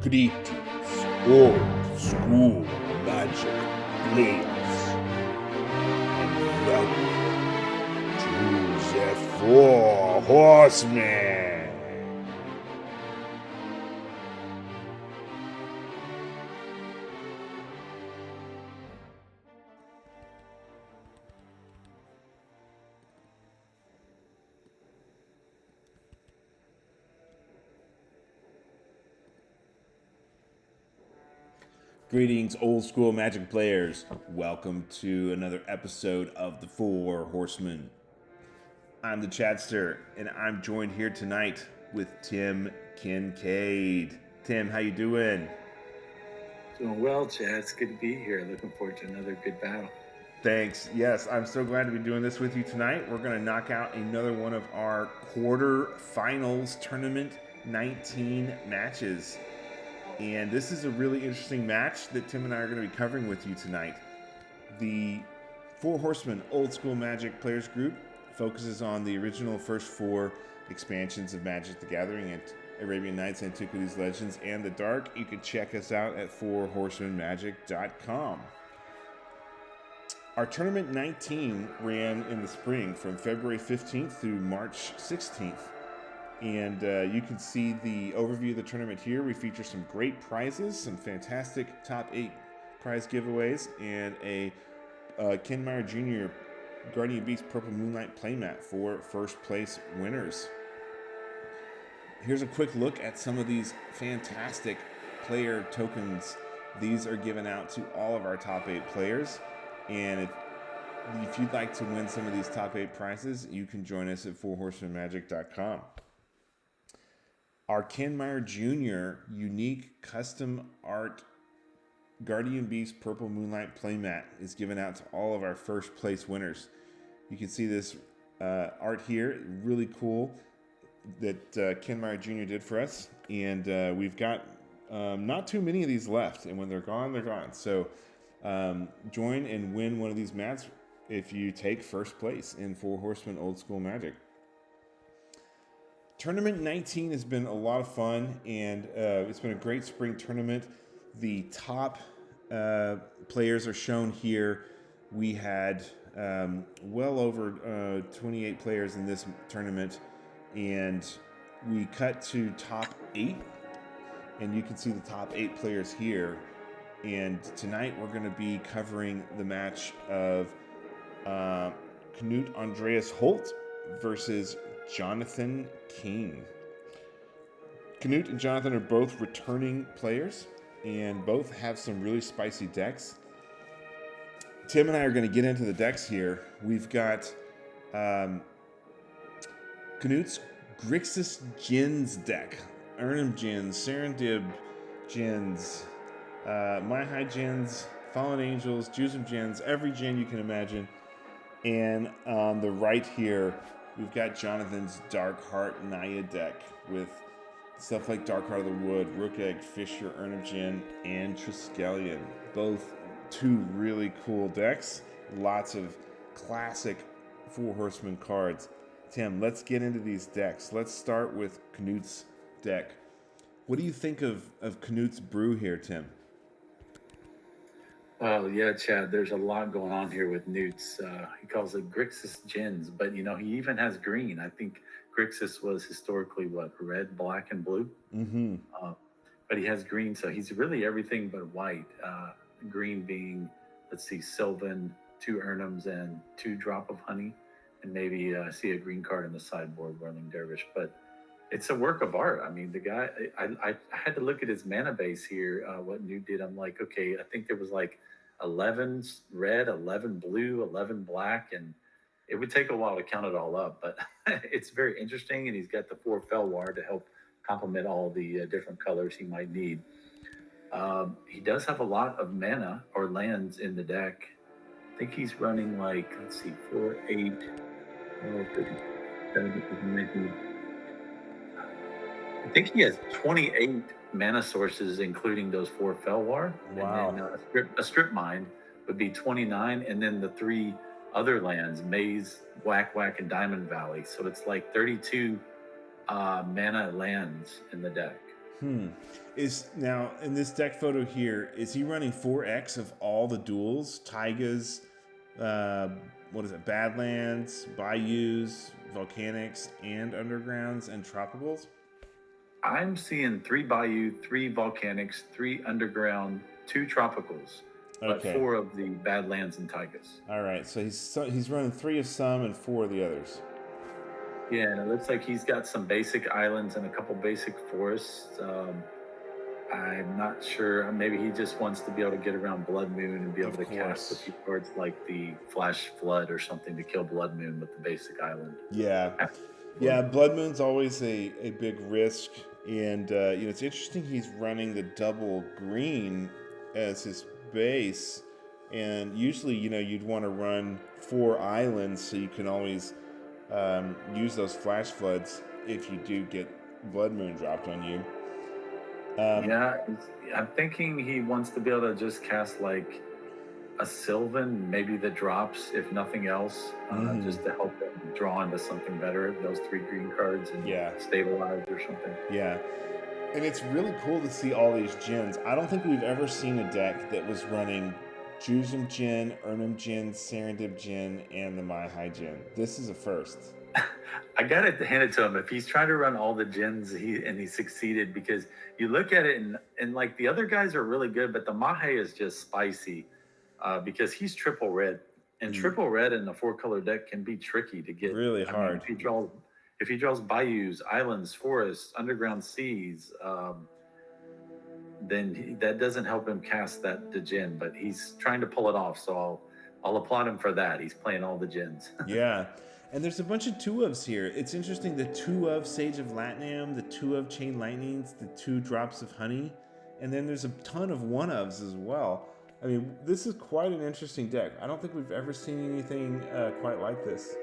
Greetings, old school magic players, and welcome to the Four Horsemen. Greetings, old school magic players. Welcome to another episode of the Four Horsemen. I'm the Chadster, and I'm joined here tonight with Tim Kincaid. Tim, how you doing? Doing well, Chad. It's good to be here. Looking forward to another good battle. Thanks. Yes, I'm so glad to be doing this with you tonight. We're going to knock out another one of our Qtr Finals Tournament 19 matches. And this is a really interesting match that Tim and I are going to be covering with you tonight. The Four Horsemen Old School Magic Players Group focuses on the original first four expansions of Magic the Gathering and Arabian Nights, Antiquities, Legends, and the Dark. You can check us out at fourhorsemenmagic.com. Our Tournament 19 ran in the spring from February 15th through March 16th. And you can see the overview of the tournament here. We feature some great prizes, some fantastic top 8 prize giveaways, and a Ken Meyer Jr. Guardian Beast Purple Moonlight playmat for first place winners. Here's a quick look at some of these fantastic player tokens. These are given out to all of our top 8 players. And if you'd like to win some of these top 8 prizes, you can join us at fourhorsemenmagic.com. Our Ken Meyer Jr. unique custom art Guardian Beast Purple Moonlight playmat is given out to all of our first place winners. You can see this art here, really cool, that Ken Meyer Jr. did for us. And we've got not too many of these left. And when they're gone, they're gone. So join and win one of these mats if you take first place in Four Horsemen Old School Magic. Tournament 19 has been a lot of fun, and it's been a great spring tournament. The top players are shown here. We had well over 28 players in this tournament, and we cut to top 8, and you can see the top 8 players here. And tonight we're going to be covering the match of Knut Andreas Holt versus Jonathan King. Knut and Jonathan are both returning players, and both have some really spicy decks. Tim and I are going to get into the decks here. We've got Knut's Grixis Djinns deck, Arnhem Djinns, Serendib Djinns, My High Djinns, Fallen Angels, Jusum Djinns, every Djinn you can imagine. And on the right here, we've got Jonathan's Dark Heart Naya deck with stuff like Dark Heart of the Wood, Rook Egg, Fisher, Arnhem Djinn, and Triskelion. Both two really cool decks. Lots of classic Four Horsemen cards. Tim, let's get into these decks. Let's start with Knut's deck. What do you think of Knut's brew here, Tim? Oh, yeah, Chad, there's a lot going on here with Newt's. He calls it Grixis Djinns, but, he even has green. I think Grixis was historically, red, black, and blue? Mm-hmm. But he has green, so he's really everything but white. Green being, Sylvan, 2 Arnhems, and 2 Drop of Honey, and maybe see a green card in the sideboard, Whirling Dervish. But it's a work of art. I mean, the guy, I had to look at his mana base here, what Newt did. I'm like, okay, I think there was 11 red, 11 blue, 11 black, and it would take a while to count it all up, but it's very interesting, and he's got the 4 Felwar to help complement all the different colors he might need. He does have a lot of mana or lands in the deck. I think he's running 4, 8, 7, I think he has 28 mana sources, including those 4 Felwar. Wow. And then a strip mine would be 29, and then the 3 other lands, Maze, Whack Whack, and Diamond Valley. So it's 32 mana lands in the deck. Is now in this deck photo here, is he running 4x of all the duels? Taigas, what is it? Badlands, Bayous, Volcanics, and Undergrounds and Tropicals? I'm seeing 3 Bayou, 3 Volcanics, 3 Underground, 2 Tropicals, but Okay. 4 of the Badlands and Taigas. All right, so he's running 3 of some and 4 of the others. Yeah, and it looks like he's got some basic islands and a couple basic forests. I'm not sure. Maybe he just wants to be able to get around Blood Moon and be able to cast a few cards like the Flash Flood or something to kill Blood Moon with the basic island. Yeah, Blood Moon's always a big risk. And, it's interesting he's running the double green as his base. And usually, you'd want to run 4 islands so you can always use those flash floods if you do get Blood Moon dropped on you. I'm thinking he wants to be able to just cast like a Sylvan, maybe that drops, if nothing else, just to help him draw into something better, those 3 green cards, and stabilize or something. Yeah. And it's really cool to see all these Djinns. I don't think we've ever seen a deck that was running Juzum Djinn, Urnum Djinn, Serendip Djinn, and the Mai-Hai Djinn. This is a first. I gotta hand it to him. If he's trying to run all the Djinns, he succeeded, because you look at it and like the other guys are really good, but the Mai-Hai is just spicy because he's triple red, and triple red in the 4-color deck can be tricky to get. Really hard. If he draws bayous, islands, forests, underground seas, then that doesn't help him cast the Djinn, but he's trying to pull it off. So I'll applaud him for that. He's playing all the Djinns. Yeah. And there's a bunch of 2-ofs here. It's interesting, the 2 of Sage of Latnam, the 2 of Chain Lightnings, the 2 drops of Honey, and then there's a ton of 1-ofs as well. I mean, this is quite an interesting deck. I don't think we've ever seen anything quite like this.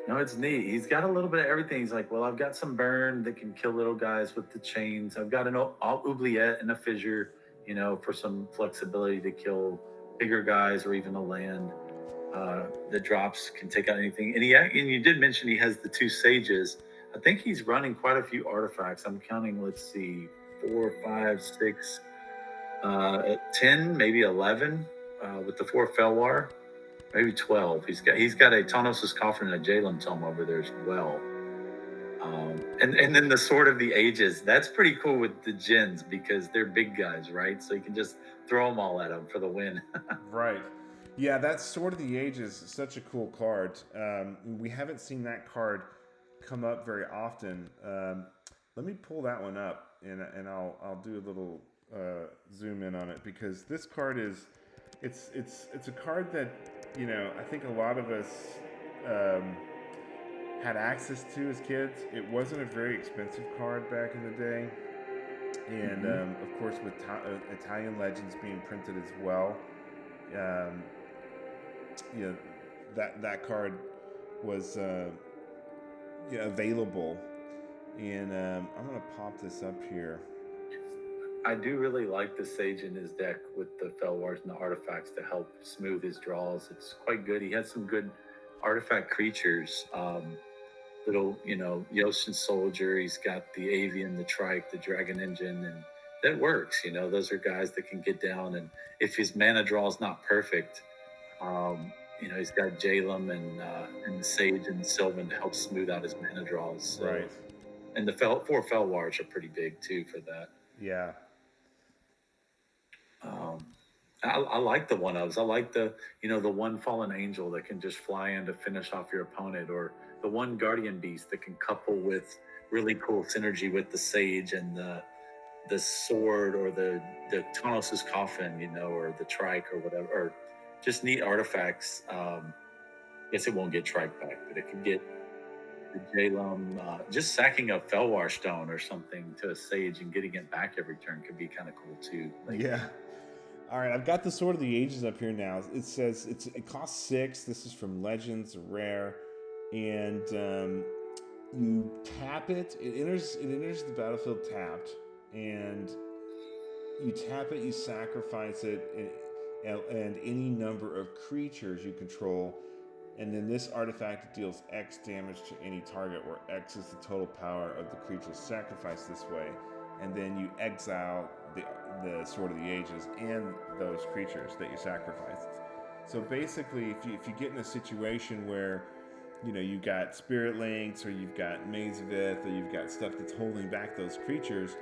No, it's neat. He's got a little bit of everything. He's like, well, I've got some burn that can kill little guys with the chains. I've got an oubliette and a fissure, for some flexibility to kill bigger guys or even a land. The drops can take out anything. And you did mention he has the 2 sages. I think he's running quite a few artifacts. I'm counting, 4, 5, 6, 10, maybe 11 with the 4 Felwar. Maybe 12. He's got a Tawnos' Coffin and a Jalen Tome over there as well. And then the Sword of the Ages. That's pretty cool with the Djinns because they're big guys, right? So you can just throw them all at them for the win. Right. Yeah, that Sword of the Ages is such a cool card. We haven't seen that card come up very often. Let me pull that one up, and I'll do a little zoom in on it, because this card is it's a card that I think a lot of us had access to as kids. It wasn't a very expensive card back in the day, and of course with Italian Legends being printed as well, that card was available. And I'm gonna pop this up here. I do really like the Sage in his deck with the Felwars and the artifacts to help smooth his draws. It's quite good. He has some good artifact creatures. Little, Yotian Soldier. He's got the Avian, the Trike, the Dragon Engine, and that works. Those are guys that can get down. And if his mana draw is not perfect, he's got Jalem and the Sage and the Sylvan to help smooth out his mana draws. So, right. And the 4 Felwars are pretty big too for that. Yeah. I like the 1-ofs. I like the 1 Fallen Angel that can just fly in to finish off your opponent, or the 1 Guardian Beast that can couple with really cool synergy with the Sage and the sword, or the Tawnos' Coffin, or the Trike or whatever, or just neat artifacts. I guess it won't get Trike back, but it can get the Jalem. Just sacking a Felwar Stone or something to a Sage and getting it back every turn could be kind of cool too. Yeah. All right, I've got the Sword of the Ages up here now. It says it costs 6. This is from Legends, rare, and you tap it. It enters the battlefield tapped, and you tap it. You sacrifice it, and any number of creatures you control, and then this artifact deals X damage to any target, where X is the total power of the creature sacrificed this way. and then you exile the Sword of the Ages and those creatures that you sacrificed. So basically, if you get in a situation where you've got Spirit Links, or you've got Maze of Ith, or you've got stuff that's holding back those creatures,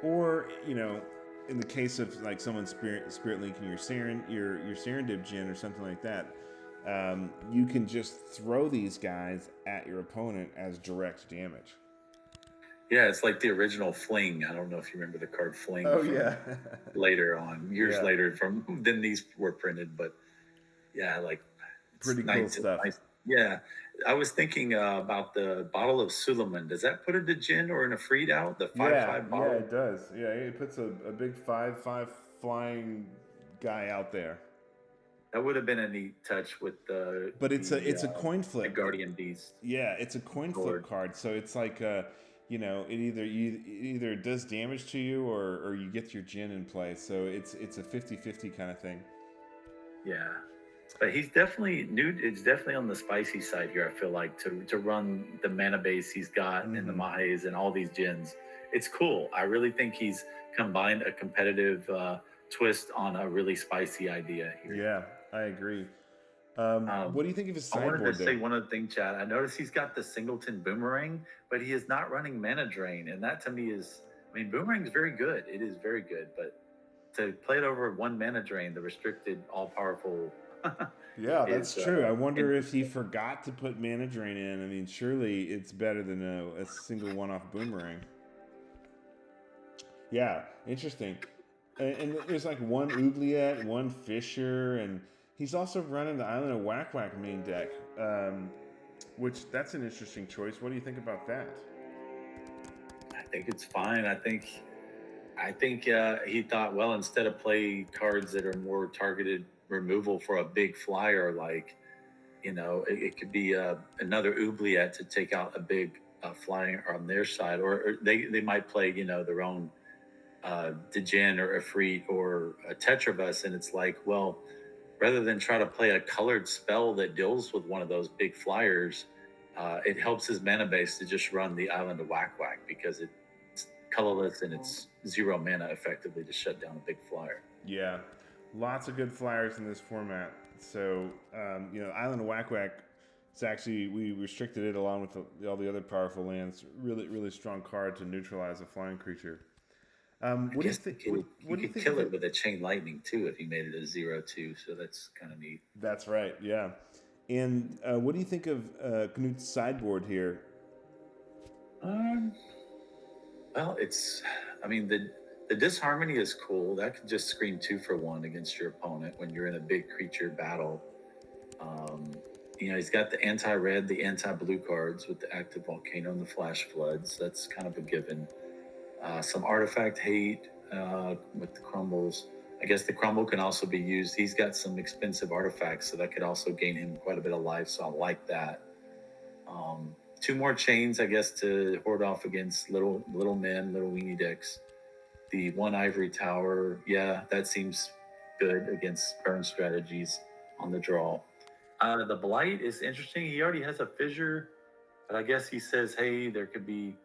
or in the case of like someone spirit linking your Serendib Djinn or something like that, you can just throw these guys at your opponent as direct damage. Yeah, it's like the original Fling. I don't know if you remember the card Fling. Oh yeah. Later on, years later, from then these were printed, but yeah, like pretty cool stuff. Nice. Yeah, I was thinking about the Bottle of Suleiman. Does that put a Djinn or an Ifrit out? The 5/5 bottle. Yeah, it does. Yeah, it puts a big 5/5 flying guy out there. That would have been a neat touch with the. But it's a coin flip. The Guardian Beast. Yeah, it's a coin flip card, so it's like it either does damage to you or you get your Djinn in play. So it's a 50-50 kind of thing. Yeah. But he's definitely it's definitely on the spicy side here. I feel like to run the mana base he's got and the Mahas and all these Djinns, it's cool. I really think he's combined a competitive twist on a really spicy idea here. Yeah, I agree. What do you think of his sideboard? I wanted to say one other thing, Chad. I noticed he's got the Singleton Boomerang, but he is not running Mana Drain, and that to me is, Boomerang is very good. It is very good, but to play it over one Mana Drain, the restricted, all-powerful. Yeah, that's true. I wonder if he forgot to put Mana Drain in. Surely it's better than a single one-off Boomerang. Yeah, interesting. And there's like one Oubliette, one Fisher, and he's also running the Island of Whack Whack main deck, which that's an interesting choice. What do you think about that? I think it's fine. I think he thought, well, instead of play cards that are more targeted removal for a big flyer, like it could be another Oubliette to take out a big flyer on their side, or they might play their own Djinn or Ifrit or a Tetrabus, and it's like, well, rather than try to play a colored spell that deals with one of those big flyers, it helps his mana base to just run the Island of Whack Whack because it's colorless and it's 0 mana effectively to shut down a big flyer. Yeah. Lots of good flyers in this format. So, Island of Whack Whack, it's actually, we restricted it along with all the other powerful lands. Really, really strong card to neutralize a flying creature. What do you think? You could kill it with a Chain Lightning too if you made it a 0/2. So that's kind of neat. That's right. Yeah. And what do you think of Knut's sideboard here? Well, the Disharmony is cool. That could just scream 2 for 1 against your opponent when you're in a big creature battle. He's got the anti-red, the anti-blue cards with the active Volcano and the Flash Floods. That's kind of a given. Some artifact hate with the crumbles. I guess the crumble can also be used. He's got some expensive artifacts, so that could also gain him quite a bit of life. So I like that. 2 more chains, I guess, to hoard off against little men, little weenie decks. The 1 Ivory Tower, yeah, that seems good against burn strategies on the draw. The Blight is interesting. He already has a Fissure, but I guess he says, hey, there could be,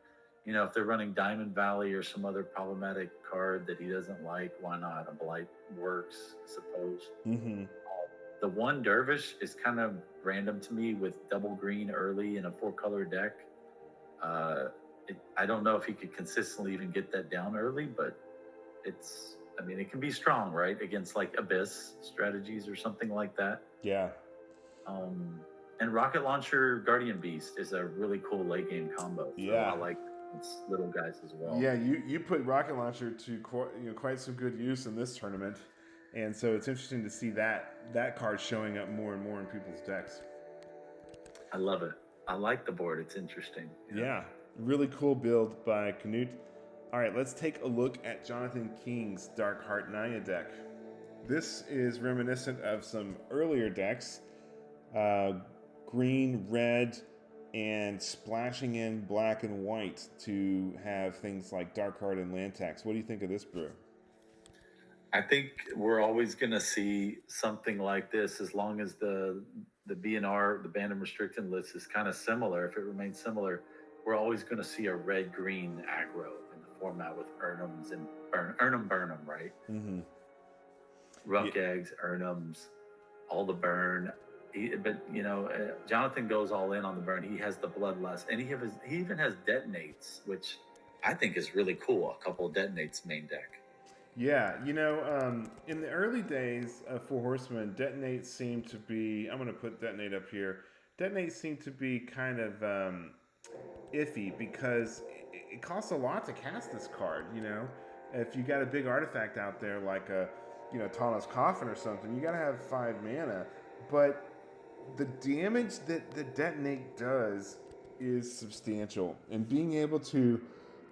if they're running Diamond Valley or some other problematic card that he doesn't like, why not? A Blight works, I suppose. Mm-hmm. The 1 Dervish is kind of random to me with double green early in a 4-color deck. I don't know if he could consistently even get that down early, but it can be strong, right? Against like Abyss strategies or something like that. Yeah. And Rocket Launcher Guardian Beast is a really cool late game combo. So yeah. I like its little guys as well. Yeah, you put Rocket Launcher to quite some good use in this tournament. And so it's interesting to see that card showing up more and more in people's decks. I love it. I like the board. It's interesting. Yeah. Really cool build by Knut. All right, let's take a look at Jonathan King's Dark Heart Naya deck. This is reminiscent of some earlier decks, green, red, and splashing in black and white to have things like Dark Heart and land tax. What do you think of this brew? I think we're always going to see something like this as long as the BNR, the Banned and Restricted list is kind of similar. If it remains similar, we're always going to see a red-green aggro in the format with Urnums and Burnham, right? Mm-hmm. Ruck eggs, Urnums, all the burn. But Jonathan goes all in on the burn. He has the bloodlust, and he even has detonates, which I think is really cool. A couple of detonates main deck. Yeah, in the early days of Four Horsemen, detonates seemed to be. I'm going to put detonate up here. Detonates seem to be kind of iffy because it costs a lot to cast this card. If you got a big artifact out there like a Tana's Coffin or something, you got to have 5 mana. But the damage that the detonate does is substantial, and being able to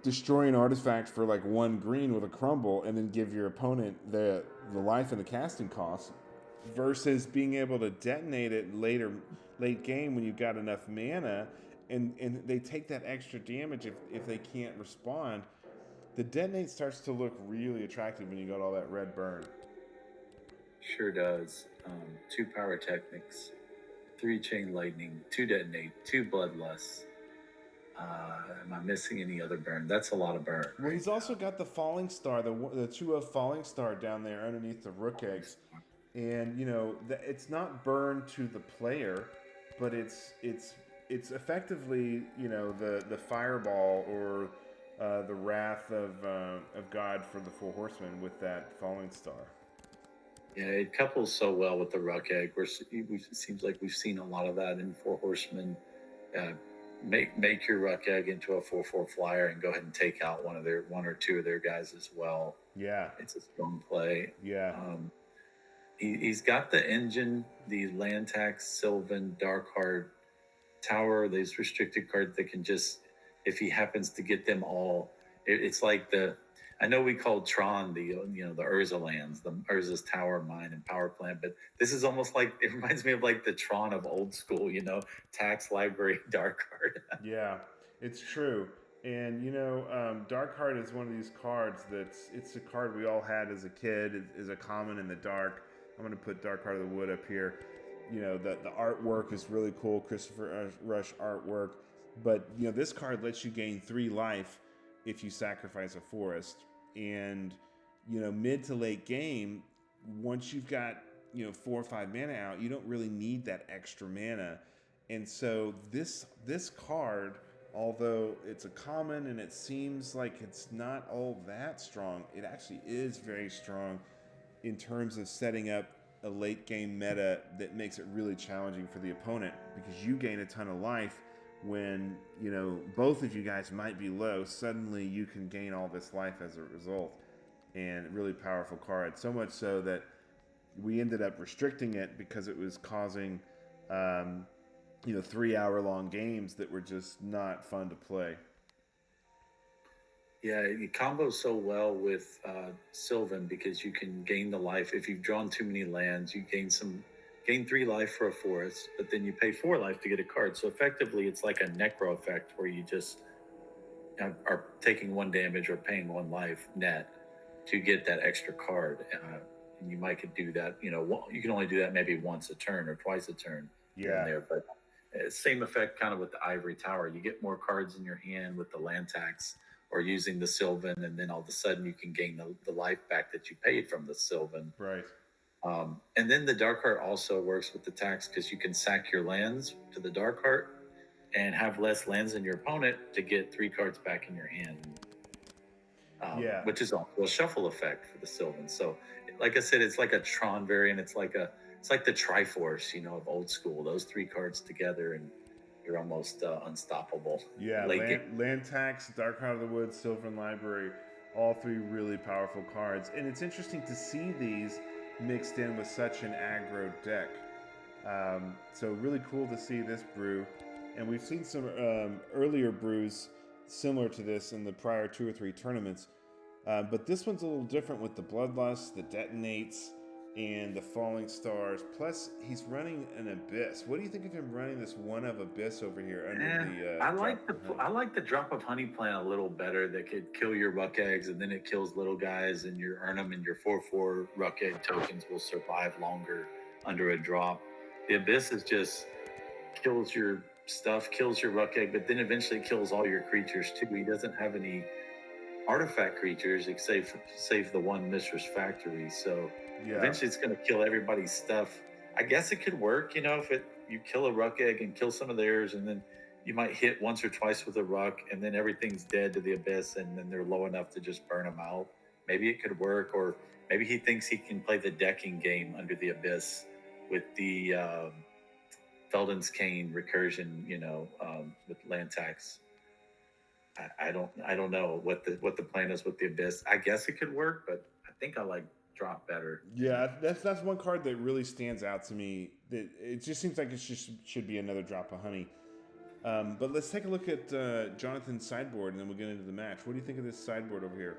destroy an artifact for like 1 green with a crumble and then give your opponent the life and the casting cost versus being able to detonate it late game when you've got enough mana and they take that extra damage if they can't respond. The detonate starts to look really attractive when you got all that red burn. Sure does. 2 pyrotechnics, 3 chain lightning, 2 detonate, 2 bloodlust. Am I missing any other burn? That's a lot of burn. Well, he's also got the falling star, the 2/0 falling star down there underneath the rook eggs, and it's not burn to the player, but it's effectively the fireball or the wrath of God for the Four Horsemen with that falling star. Yeah, it couples so well with the ruck egg. It seems like we've seen a lot of that in Four Horsemen. Make your ruck egg into a 4/4 flyer and go ahead and take out one or two of their guys as well. Yeah, it's a strong play. Yeah, he's got the engine, the land tax, Sylvan, Darkheart, Tower. These restricted cards that can just, if he happens to get them all, it's like I know we called Tron the Urza lands, the Urza's Tower, Mine, and Power Plant, but this is almost like, it reminds me of like the Tron of old school, tax, library, Darkheart. Yeah, it's true. And Darkheart is one of these cards it's a card we all had as a kid. It is a common in the dark. I'm going to put Darkheart of the Wood up here. The artwork is really cool, Christopher Rush artwork. But this card lets you gain 3 life if you sacrifice a forest. And mid to late game, once you've got 4 or 5 mana out, you don't really need that extra mana. And so this card, although it's a common and it seems like it's not all that strong, it actually is very strong in terms of setting up a late game meta that makes it really challenging for the opponent, because you gain a ton of life when both of you guys might be low. Suddenly you can gain all this life as a result, and really powerful card. So much so that we ended up restricting it because it was causing 3-hour-long games that were just not fun to play. Yeah, it combos so well with Sylvan, because you can gain the life. If you've drawn too many lands, you gain 3 life for a forest, but then you pay 4 life to get a card. So effectively, it's like a necro effect where you just are taking 1 damage or paying 1 life net to get that extra card. And you might could do that. You can only do that maybe once a turn or twice a turn. Yeah. There, but same effect kind of with the Ivory Tower. You get more cards in your hand with the land tax or using the Sylvan, and then all of a sudden you can gain the life back that you paid from the Sylvan. Right. And then the Darkheart also works with the tax, because you can sack your lands to the Darkheart and have less lands than your opponent to get 3 cards back in your hand. Which is also a shuffle effect for the Sylvan. So, like I said, it's like a Tron variant. It's like the Triforce, of old school. Those 3 cards together, and you're almost unstoppable. Yeah, land tax, Darkheart of the Wood, Sylvan Library, all 3 really powerful cards. And it's interesting to see these mixed in with such an aggro deck. So really cool to see this brew. And we've seen some earlier brews similar to this in the prior 2 or 3 tournaments. But this one's a little different with the Bloodlust, the Detonates, and the Falling Stars. Plus, he's running an Abyss. What do you think of him running this one of Abyss over here under the? I like the Drop of Honey plan a little better. That could kill your ruck eggs, and then it kills little guys, and you earn them, and your 4/4 ruck egg tokens will survive longer under a drop. The Abyss is just kills your stuff, kills your ruck egg, but then eventually kills all your creatures too. He doesn't have any artifact creatures, save the one Mistress Factory. So Yeah. eventually it's going to kill everybody's stuff. I guess it could work, if you kill a Ruck Egg and kill some of theirs, and then you might hit once or twice with a Ruck, and then everything's dead to the Abyss, and then they're low enough to just burn them out. Maybe it could work, or maybe he thinks he can play the decking game under the Abyss with the Felden's Cane recursion, with land tax. I don't know what the plan is with the Abyss. I guess it could work, but I think I like drop better. Yeah, that's one card that really stands out to me. That it just seems like it should be another drop of honey. But let's take a look at Jonathan's sideboard, and then we'll get into the match. What do you think of this sideboard over here?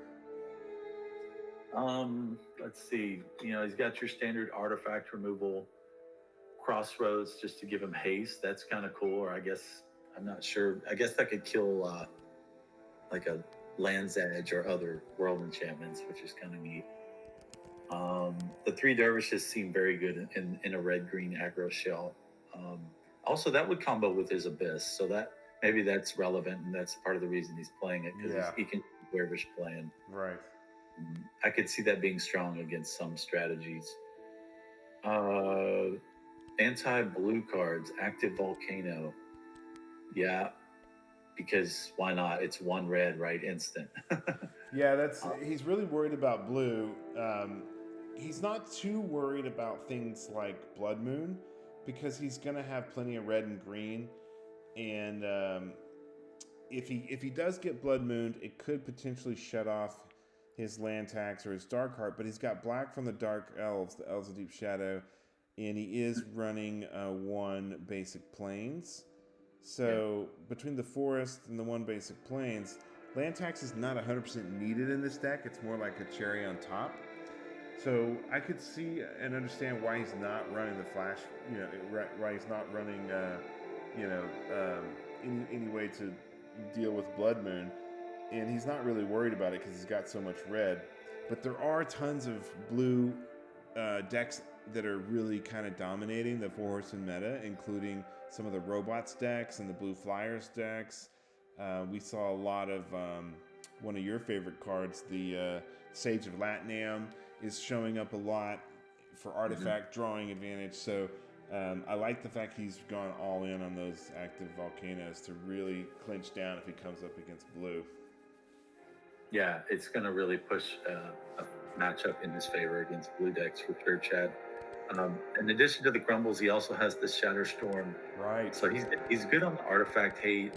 Let's see. He's got your standard artifact removal, Crossroads just to give him haste. That's kind of cool. Or I guess I'm not sure. I guess that could kill like a Land's Edge or other world enchantments, which is kind of neat. The 3 dervishes seem very good in a red-green aggro shell. Also, that would combo with his Abyss, so that maybe that's relevant, and that's part of the reason he's playing it, because he can dervish playing. Right. I could see that being strong against some strategies. Anti-blue cards, Active Volcano. Yeah, because why not? It's 1 red, right? Instant. Yeah, he's really worried about blue. He's not too worried about things like Blood Moon, because he's going to have plenty of red and green. And if he does get Blood Moon, it could potentially shut off his land tax or his Dark Heart. But he's got black from the Dark Elves, the Elves of Deep Shadow, and he is running 1 basic plains. So between the forest and the 1 basic plains, land tax is not 100% needed in this deck. It's more like a cherry on top. So I could see and understand why he's not running the flash, why he's not running, any way to deal with Blood Moon. And he's not really worried about it because he's got so much red. But there are tons of blue decks that are really kind of dominating the Four Horsemen meta, including some of the Robots decks and the Blue Flyers decks. We saw a lot of one of your favorite cards, the Sage of Latnam, is showing up a lot for artifact drawing advantage. So I like the fact he's gone all in on those active volcanoes to really clinch down if he comes up against blue. Yeah, it's going to really push a matchup in his favor against blue decks for sure, Chad. In addition to the crumbles, he also has the Shatterstorm. Right. So he's good on the artifact hate.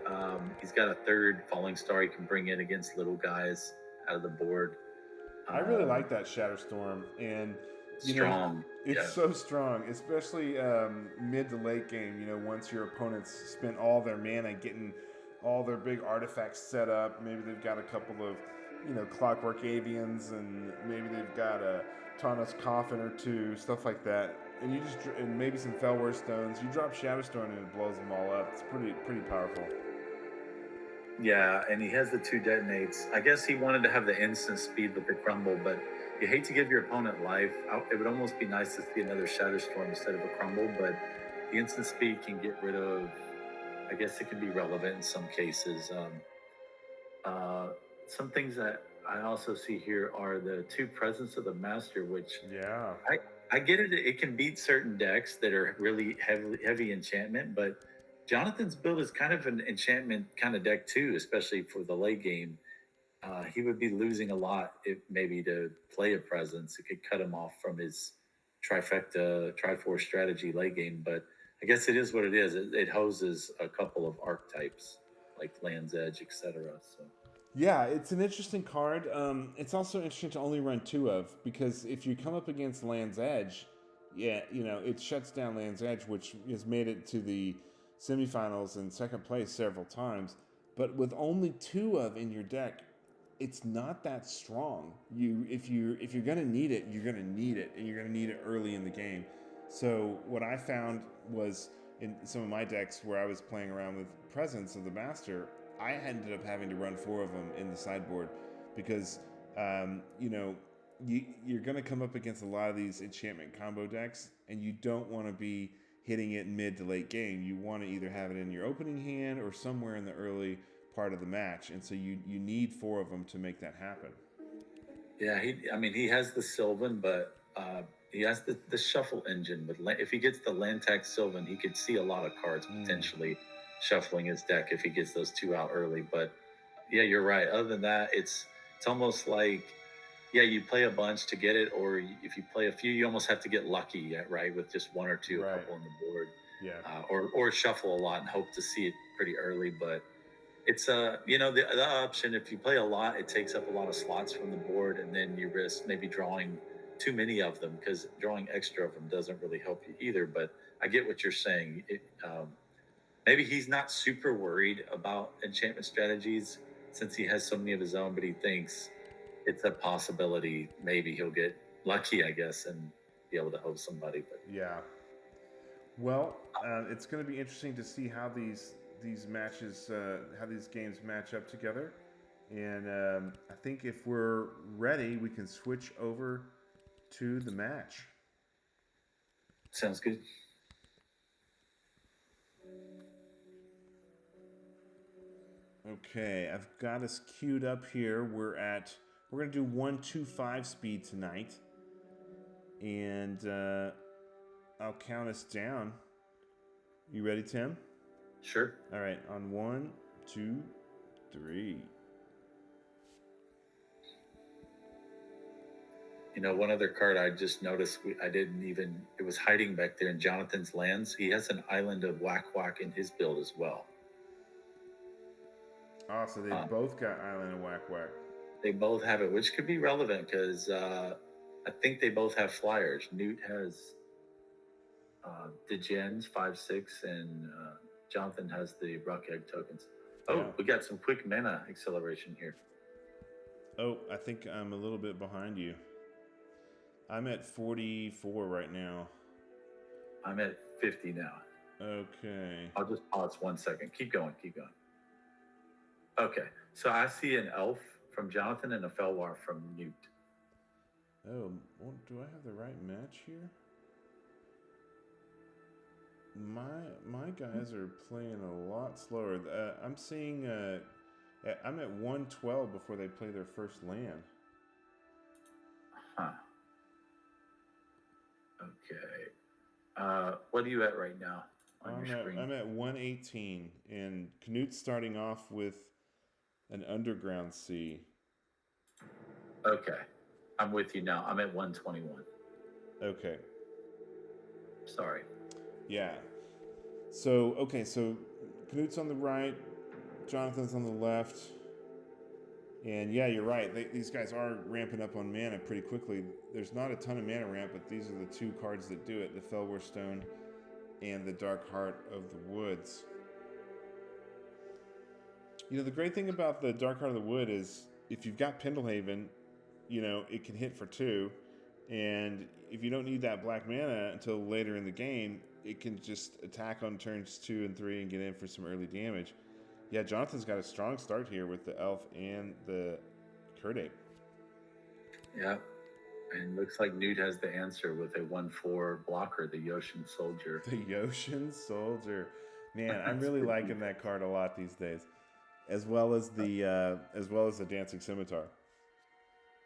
He's got a 3rd Falling Star he can bring in against little guys out of the board. I really like that Shatterstorm, and strong. It's so strong, especially mid to late game. Once your opponents spent all their mana getting all their big artifacts set up, maybe they've got a couple of Clockwork Avians, and maybe they've got a Tawnos Coffin or 2, stuff like that. And and maybe some Fellware Stones. You drop Shatterstorm and it blows them all up. It's pretty powerful. Yeah, and he has the 2 detonates. I guess he wanted to have the instant speed with the crumble, but you hate to give your opponent life. It would almost be nice to see another Shatterstorm instead of a crumble, but the instant speed can get rid of. I guess it can be relevant in some cases. Some things that I also see here are the 2 Presence of the Master, which I get it. It can beat certain decks that are really heavy enchantment, but Jonathan's build is kind of an enchantment kind of deck too, especially for the late game. He would be losing a lot if maybe to play a Presence. It could cut him off from his Triforce strategy late game, but I guess it is what it is. It hoses a couple of archetypes like Land's Edge, etc. So. Yeah, it's an interesting card. It's also interesting to only run 2 of, because if you come up against Land's Edge, it shuts down Land's Edge, which has made it to the semifinals and 2nd place several times. But with only 2 of in your deck, it's not that strong. If you're gonna need it, you're gonna need it, and you're gonna need it early in the game. So what I found was in some of my decks where I was playing around with Presence of the Master, I ended up having to run 4 of them in the sideboard because, you're going to come up against a lot of these enchantment combo decks, and you don't want to be hitting it mid to late game. You want to either have it in your opening hand or somewhere in the early part of the match, and so you need 4 of them to make that happen. Yeah, he has the Sylvan, but he has the shuffle engine. But if he gets the land tax Sylvan, he could see a lot of cards potentially shuffling his deck if he gets those 2 out early. But yeah, you're right. Other than that, it's almost like, yeah, you play a bunch to get it, or if you play a few, you almost have to get lucky, right, with just 1 or 2, a couple on the board. Yeah. Or shuffle a lot and hope to see it pretty early. But it's the option, if you play a lot, it takes up a lot of slots from the board, and then you risk maybe drawing too many of them, because drawing extra of them doesn't really help you either. But I get what you're saying. Maybe he's not super worried about enchantment strategies since he has so many of his own, but he thinks it's a possibility. Maybe he'll get lucky, I guess, and be able to hope somebody. But yeah. Well, it's going to be interesting to see how these matches, how these games match up together. And I think if we're ready, we can switch over to the match. Sounds good. Okay, I've got us queued up here. We're going to do 1-2-5 speed tonight. And I'll count us down. You ready, Tim? Sure. All right, on 1, 2, 3. One other card I just noticed, it was hiding back there in Jonathan's lands. He has an island of Whack Whack in his build as well. Oh, so they both got Island of Whack Whack. They both have it, which could be relevant because I think they both have flyers. Newt has the Djinns 5/6, and Jonathan has the Rock Egg tokens. Oh, yeah. We got some quick mana acceleration here. Oh, I think I'm a little bit behind you. I'm at 44 right now. I'm at 50 now. Okay. I'll just pause 1 second. Keep going. Okay, so I see an elf from Jonathan and a Felwar from Newt. Oh, well, do I have the right match here? My guys are playing a lot slower. I'm seeing I'm at 112 before they play their first land. Huh. Okay. What are you at right now on your screen? I'm at 118, and Knut's starting off with an Underground Sea. Okay. I'm with you now. I'm at 121. Okay. Sorry. Yeah. So Knut's on the right, Jonathan's on the left. And yeah, you're right. These guys are ramping up on mana pretty quickly. There's not a ton of mana ramp, but these are the 2 cards that do it, the Felwar Stone and the Dark Heart of the Woods. The great thing about the Dark Heart of the Wood is if you've got Pendlehaven, it can hit for 2. And if you don't need that black mana until later in the game, it can just attack on turns 2 and 3 and get in for some early damage. Yeah, Jonathan's got a strong start here with the Elf and the Kurdik. Yeah, and looks like Newt has the answer with a 1/4 blocker, the Yoshin Soldier. The Yoshin Soldier. Man, I'm really liking that card a lot these days. As well as the Dancing Scimitar.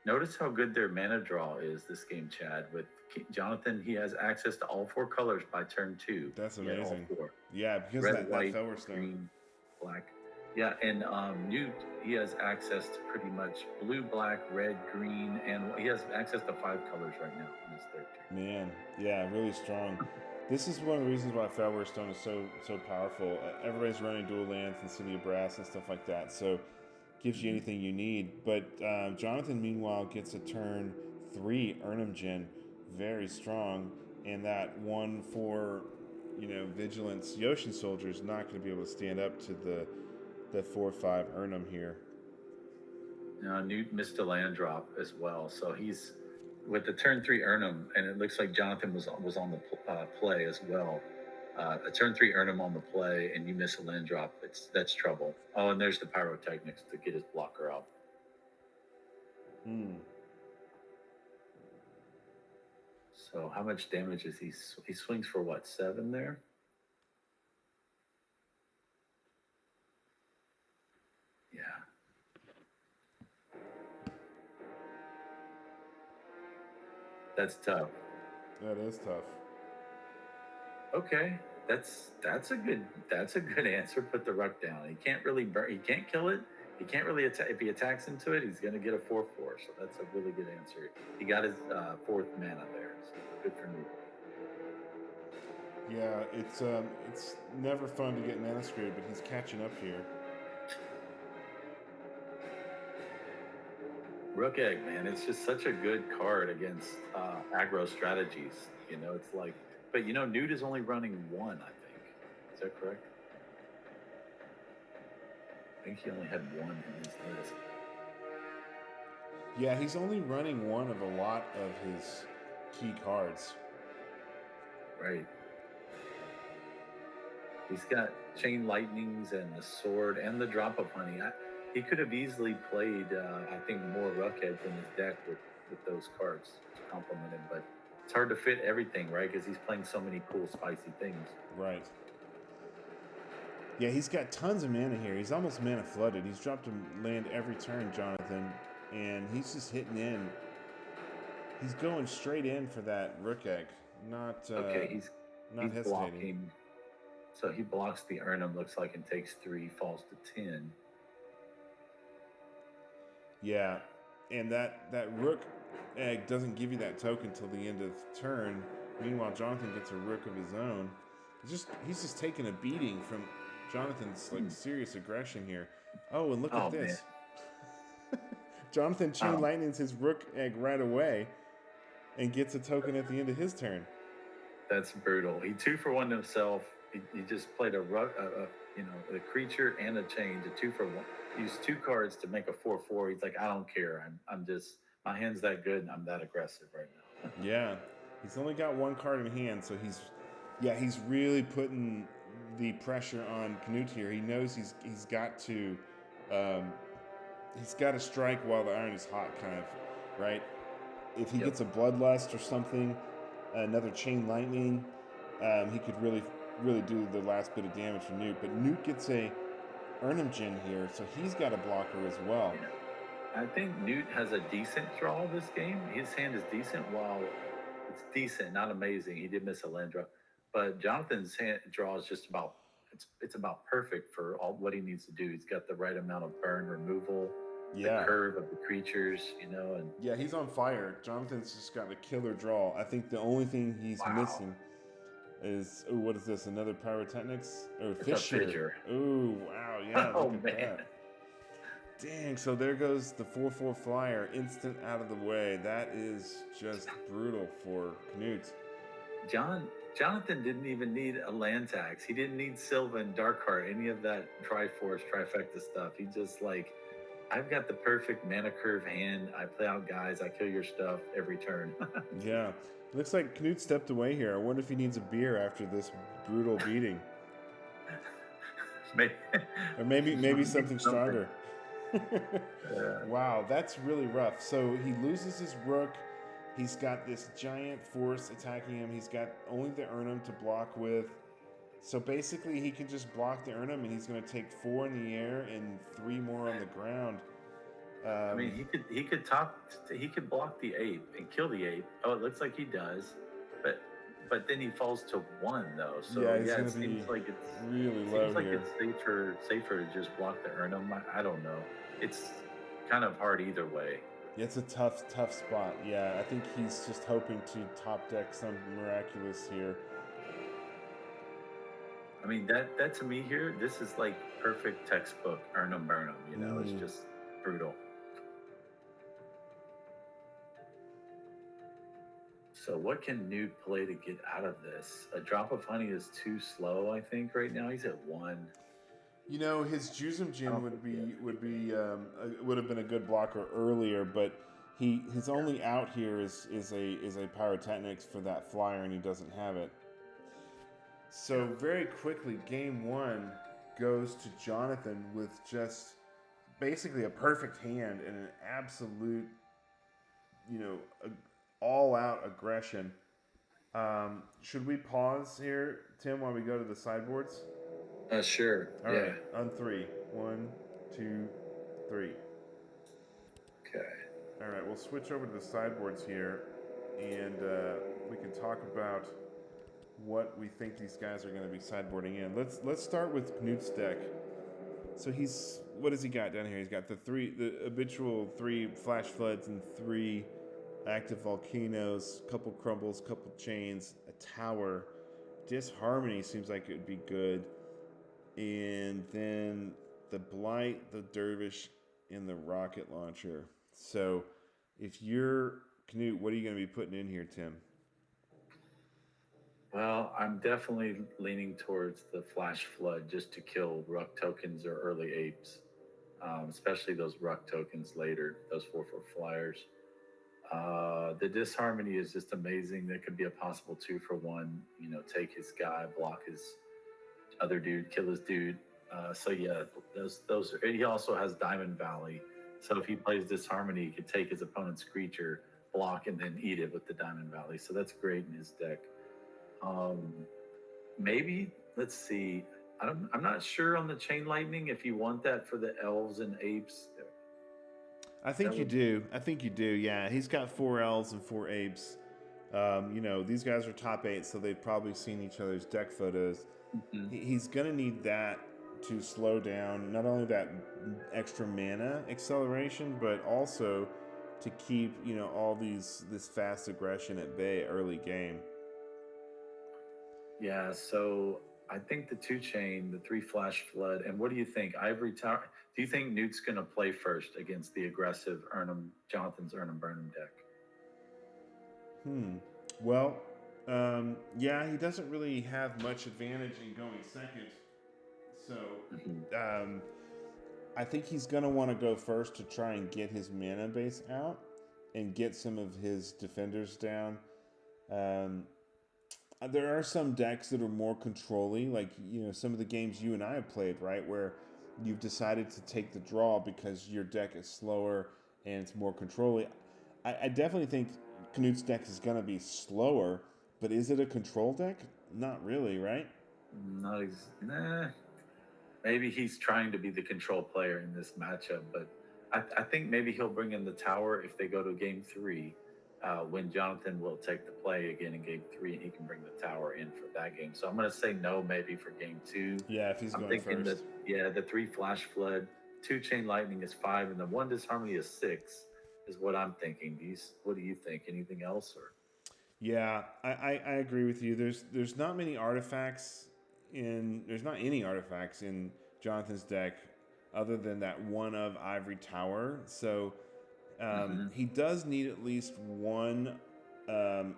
Notice how good their mana draw is this game, Chad. With Jonathan, he has access to all 4 colors by turn 2. That's amazing. All 4. Yeah, because Red, that white, Felwar Stone. Green, black. Yeah, and Newt, he has access to pretty much blue, black, red, green, and he has access to 5 colors right now in his third turn. Man, yeah, really strong. This is one of the reasons why Felwar Stone is so powerful. Everybody's running dual lands and City of Brass and stuff like that, so gives you anything you need. But Jonathan, meanwhile, gets a turn 3 Urnum Djinn, very strong, and that 1/4, Vigilance Yoshin Soldier is not going to be able to stand up to the 4/5 Urnum here. Now, Newt missed a land drop as well, so he's with the turn 3 Urnum, and it looks like Jonathan was on the play as well. A turn 3 Urnum on the play, and you miss a land drop. That's trouble. Oh, and there's the Pyrotechnics to get his blocker out. So how much damage is he swings for what, 7 there? That's tough. That is tough. Okay, that's a good answer. Put the ruck down. He can't really burn. He can't kill it. He can't really attack. If he attacks into it, he's going to get a 4/4. So that's a really good answer. He got his 4th mana there. So good for me. Yeah, it's never fun to get mana screwed, but he's catching up here. Rook Egg, man, it's just such a good card against aggro strategies. You know, it's like, but you know, Newt is only running 1, I think. Is that correct? I think he only had 1 in his list. Yeah, he's only running 1 of a lot of his key cards. Right. He's got Chain Lightnings and the Sword and the Drop of Honey. He could have easily played, I think, more Ruck Eggs in his deck with those cards to complement him, but it's hard to fit everything, right? Because he's playing so many cool, spicy things. Right. Yeah, he's got tons of mana here. He's almost mana flooded. He's dropped a land every turn, Jonathan, and he's just hitting in. He's going straight in for that Rook Egg. Not he's hesitating. Blocking. So he blocks the Urnum, looks like, and takes 3, falls to 10. Yeah, and that Rook Egg doesn't give you that token till the end of the turn. Meanwhile, Jonathan gets a Rook of his own. He's just taking a beating from Jonathan's serious aggression here. Oh, and look at this. Jonathan Chain Lightnings his Rook Egg right away and gets a token at the end of his turn. That's brutal. He 2-for-1 himself. He just played a creature and a chain to 2-for-1. Used 2 cards to make a 4/4. He's like, I don't care. I'm just, my hand's that good and I'm that aggressive right now. Yeah, he's only got 1 card in hand, so he's really putting the pressure on Knut here. He knows he's got to strike while the iron is hot, kind of, right? If he gets a Bloodlust or something, another Chain Lightning, he could really do the last bit of damage for Newt. But Newt gets a Urnum Djinn here, so he's got a blocker as well. Yeah. I think Newt has a decent draw this game. His hand is decent, while it's decent, not amazing. He did miss a land draw. But Jonathan's hand draw is just about, it's about perfect for all what he needs to do. He's got the right amount of burn removal, the curve of the creatures, and yeah, he's on fire. Jonathan's just got a killer draw. I think the only thing he's missing is, what is this? Another Pyrotechnics or Fissure? Oh wow, yeah. Oh, look at that. Dang, so there goes the 4/4 flyer, instant out of the way. That is just brutal for Knut. Jonathan didn't even need a land tax. He didn't need Sylvan, Darkheart, any of that Triforce, Trifecta stuff. He just I've got the perfect mana curve hand. I play out guys. I kill your stuff every turn. Yeah. Looks like Knut stepped away here. I wonder if he needs a beer after this brutal beating. Or maybe something stronger. Wow, that's really rough. So he loses his Rook. He's got this giant force attacking him. He's got only the Urnum to block with. So basically, he can just block the Urnum, and he's going to take 4 in the air and 3 more on the ground. I mean, he could block the ape and kill the ape. Oh, it looks like he does, but then he falls to 1 though. So it seems like it's really low here. It's safer to just block the Urnum. I don't know. It's kind of hard either way. Yeah, it's a tough spot. Yeah, I think he's just hoping to top deck some miraculous here. I mean, that to me here, this is like perfect textbook Urnum Burnum. It's just brutal. So what can Newt play to get out of this? A Drop of Honey is too slow, I think, right now. He's at 1. His Qtr Djinn would have been a good blocker earlier, but his only out here is a Pyrotechnics for that flyer, and he doesn't have it. So very quickly, game 1 goes to Jonathan with just basically a perfect hand and an absolute, all-out aggression. Should we pause here, Tim, while we go to the sideboards? Sure. All right, on 3. 1, 2, 3. Okay. All right, we'll switch over to the sideboards here. and we can talk about what we think these guys are going to be sideboarding in. Let's start with Knut's deck. So what has he got down here? He's got the habitual 3 flash floods and 3 active volcanoes, couple crumbles, couple chains, a tower. Disharmony seems like it would be good, and then the blight, the dervish, and the rocket launcher. So if you're Knut, what are you going to be putting in here, Tim? Well, I'm definitely leaning towards the flash flood just to kill ruck tokens or early apes, especially those ruck tokens later, those 4/4 flyers. The disharmony is just amazing. That could be a possible 2 for 1. You know, take his guy, block his other dude, kill his dude. So yeah, those. He also has Diamond Valley. So if he plays disharmony, he could take his opponent's creature, block, and then eat it with the Diamond Valley. So that's great in his deck. Maybe let's see. I'm not sure on the Chain Lightning if you want that for the elves and apes. I think you do. Yeah, he's got 4 elves and 4 apes. You know, these guys are top 8, so they've probably seen each other's deck photos. Mm-hmm. He's gonna need that to slow down not only that extra mana acceleration, but also to keep, you know, all this fast aggression at bay early game. Yeah, so I think the 2 chain, the 3 flash flood, and what do you think? Ivory Tower. Do you think Newt's going to play first against the aggressive Jonathan's Earn'em Burn'em deck? Well, yeah, he doesn't really have much advantage in going second. So I think he's going to want to go first to try and get his mana base out and get some of his defenders down. There are some decks that are more control-y, like, you know, some of the games you and I have played, right, where you've decided to take the draw because your deck is slower and it's more control-y. I definitely think Knut's deck is going to be slower, but is it a control deck? Not really, right? Nah. Maybe he's trying to be the control player in this matchup, but I think maybe he'll bring in the tower if they go to game 3. When Jonathan will take the play again in game 3, and he can bring the tower in for that game. So I'm going to say no, maybe for game 2. Yeah, if he's going first. The 3 flash flood, 2 chain lightning is 5, and the 1 disharmony is 6. Is what I'm thinking. What do you think? Anything else? Or yeah, I agree with you. There's not many artifacts there's not any artifacts in Jonathan's deck other than that one of Ivory Tower. So. He does need at least 1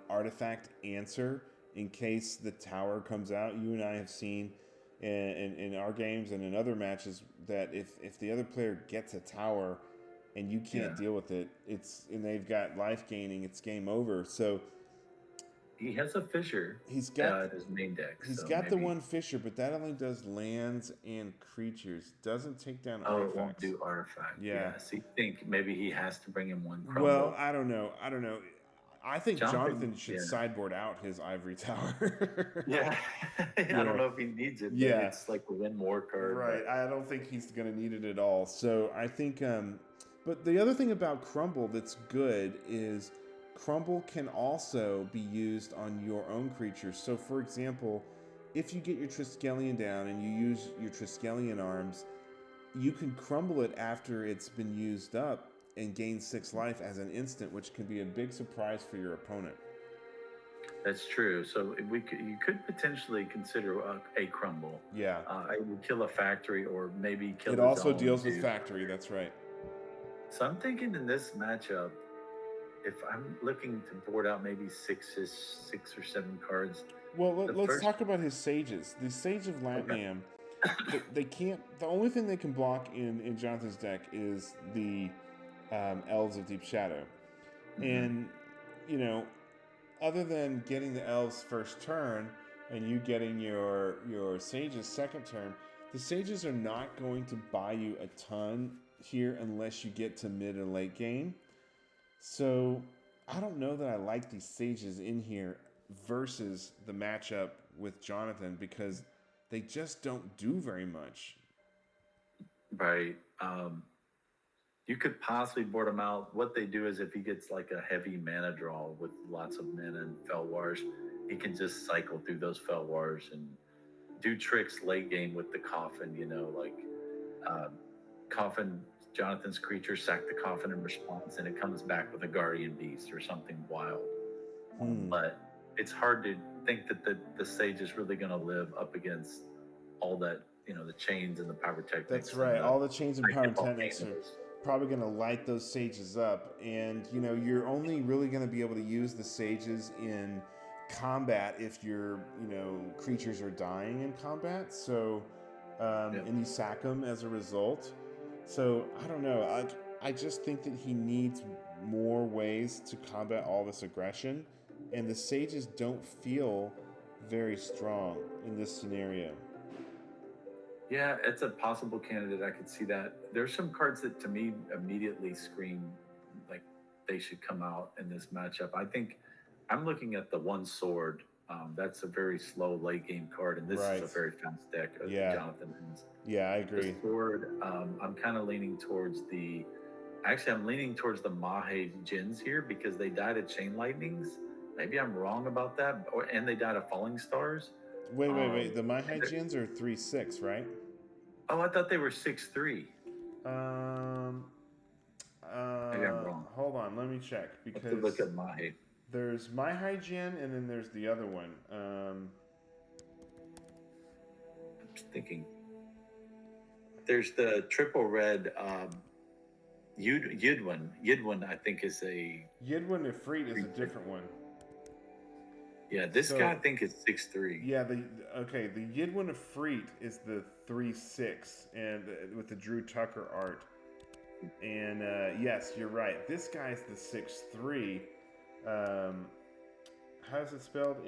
artifact answer in case the tower comes out. You and I have seen in our games and in other matches that if the other player gets a tower and you can't deal with it, and they've got life gaining, it's game over. So he has a Fissure. He's got his main deck. He's got the 1 Fissure, but that only does lands and creatures. Doesn't take down artifacts. It won't do artifact. Yeah. So you think maybe he has to bring in 1 crumble? Well, I don't know. I think Jonathan should sideboard out his Ivory Tower. Yeah. I don't know if he needs it. Yeah. It's like the win more card. Right. I don't think he's going to need it at all. So I think, but the other thing about Crumble that's good is Crumble can also be used on your own creatures. So, for example, if you get your Triskelion down and you use your Triskelion arms, you can crumble it after it's been used up and gain 6 life as an instant, which can be a big surprise for your opponent. That's true. So you could potentially consider a crumble. Yeah. I would kill a factory or maybe kill. It also deals with factory. That's right. So I'm thinking in this matchup, if I'm looking to board out maybe 6 or 7 cards. Well, let's talk about his sages. The Sage of Latnium, they can't. The only thing they can block in Jonathan's deck is the Elves of Deep Shadow, and you know, other than getting the elves first turn and you getting your sages second turn, the sages are not going to buy you a ton here unless you get to mid and late game. So I don't know that I like these sages in here versus the matchup with Jonathan because they just don't do very much. Right. You could possibly board him out. What they do is if he gets like a heavy mana draw with lots of mana and Fel Wars, he can just cycle through those Fel Wars and do tricks late game with the coffin, like coffin Jonathan's creature, sack the coffin in response, and it comes back with a guardian beast or something wild. But it's hard to think that the sage is really going to live up against all that, the chains and the pyrotechnics. That's right. All the chains and pyrotechnics are probably going to light those sages up. And, you're only really going to be able to use the sages in combat if your, creatures are dying in combat. So, and you sack them as a result. So, I don't know. I just think that he needs more ways to combat all this aggression. And the sages don't feel very strong in this scenario. Yeah, it's a possible candidate. I could see that. There's some cards that to me immediately scream like they should come out in this matchup. I think I'm looking at the one sword. That's a very slow late game card, and this is a very fast deck of Jonathan's. Yeah, I agree. The sword, I'm kind of leaning towards I'm leaning towards the Mahé Djinns here because they died of chain lightnings. Maybe I'm wrong about that, and they died of falling stars. Wait. The Mahé Djinns are 3/6, right? Oh, I thought they were 6/3. Maybe I'm wrong. Hold on, let me check because let's look at Mahé. There's Mahé Djinn, and then there's the other one. I'm just thinking. There's the triple red Yidwin. Yidwin, I think, is a Yidwin Ifrit is a different one. Yeah, this guy I think is 6/3. Yeah, the Yidwin Ifrit is the 3/6, and with the Drew Tucker art. And yes, you're right. This guy's the 6/3. How's it spelled?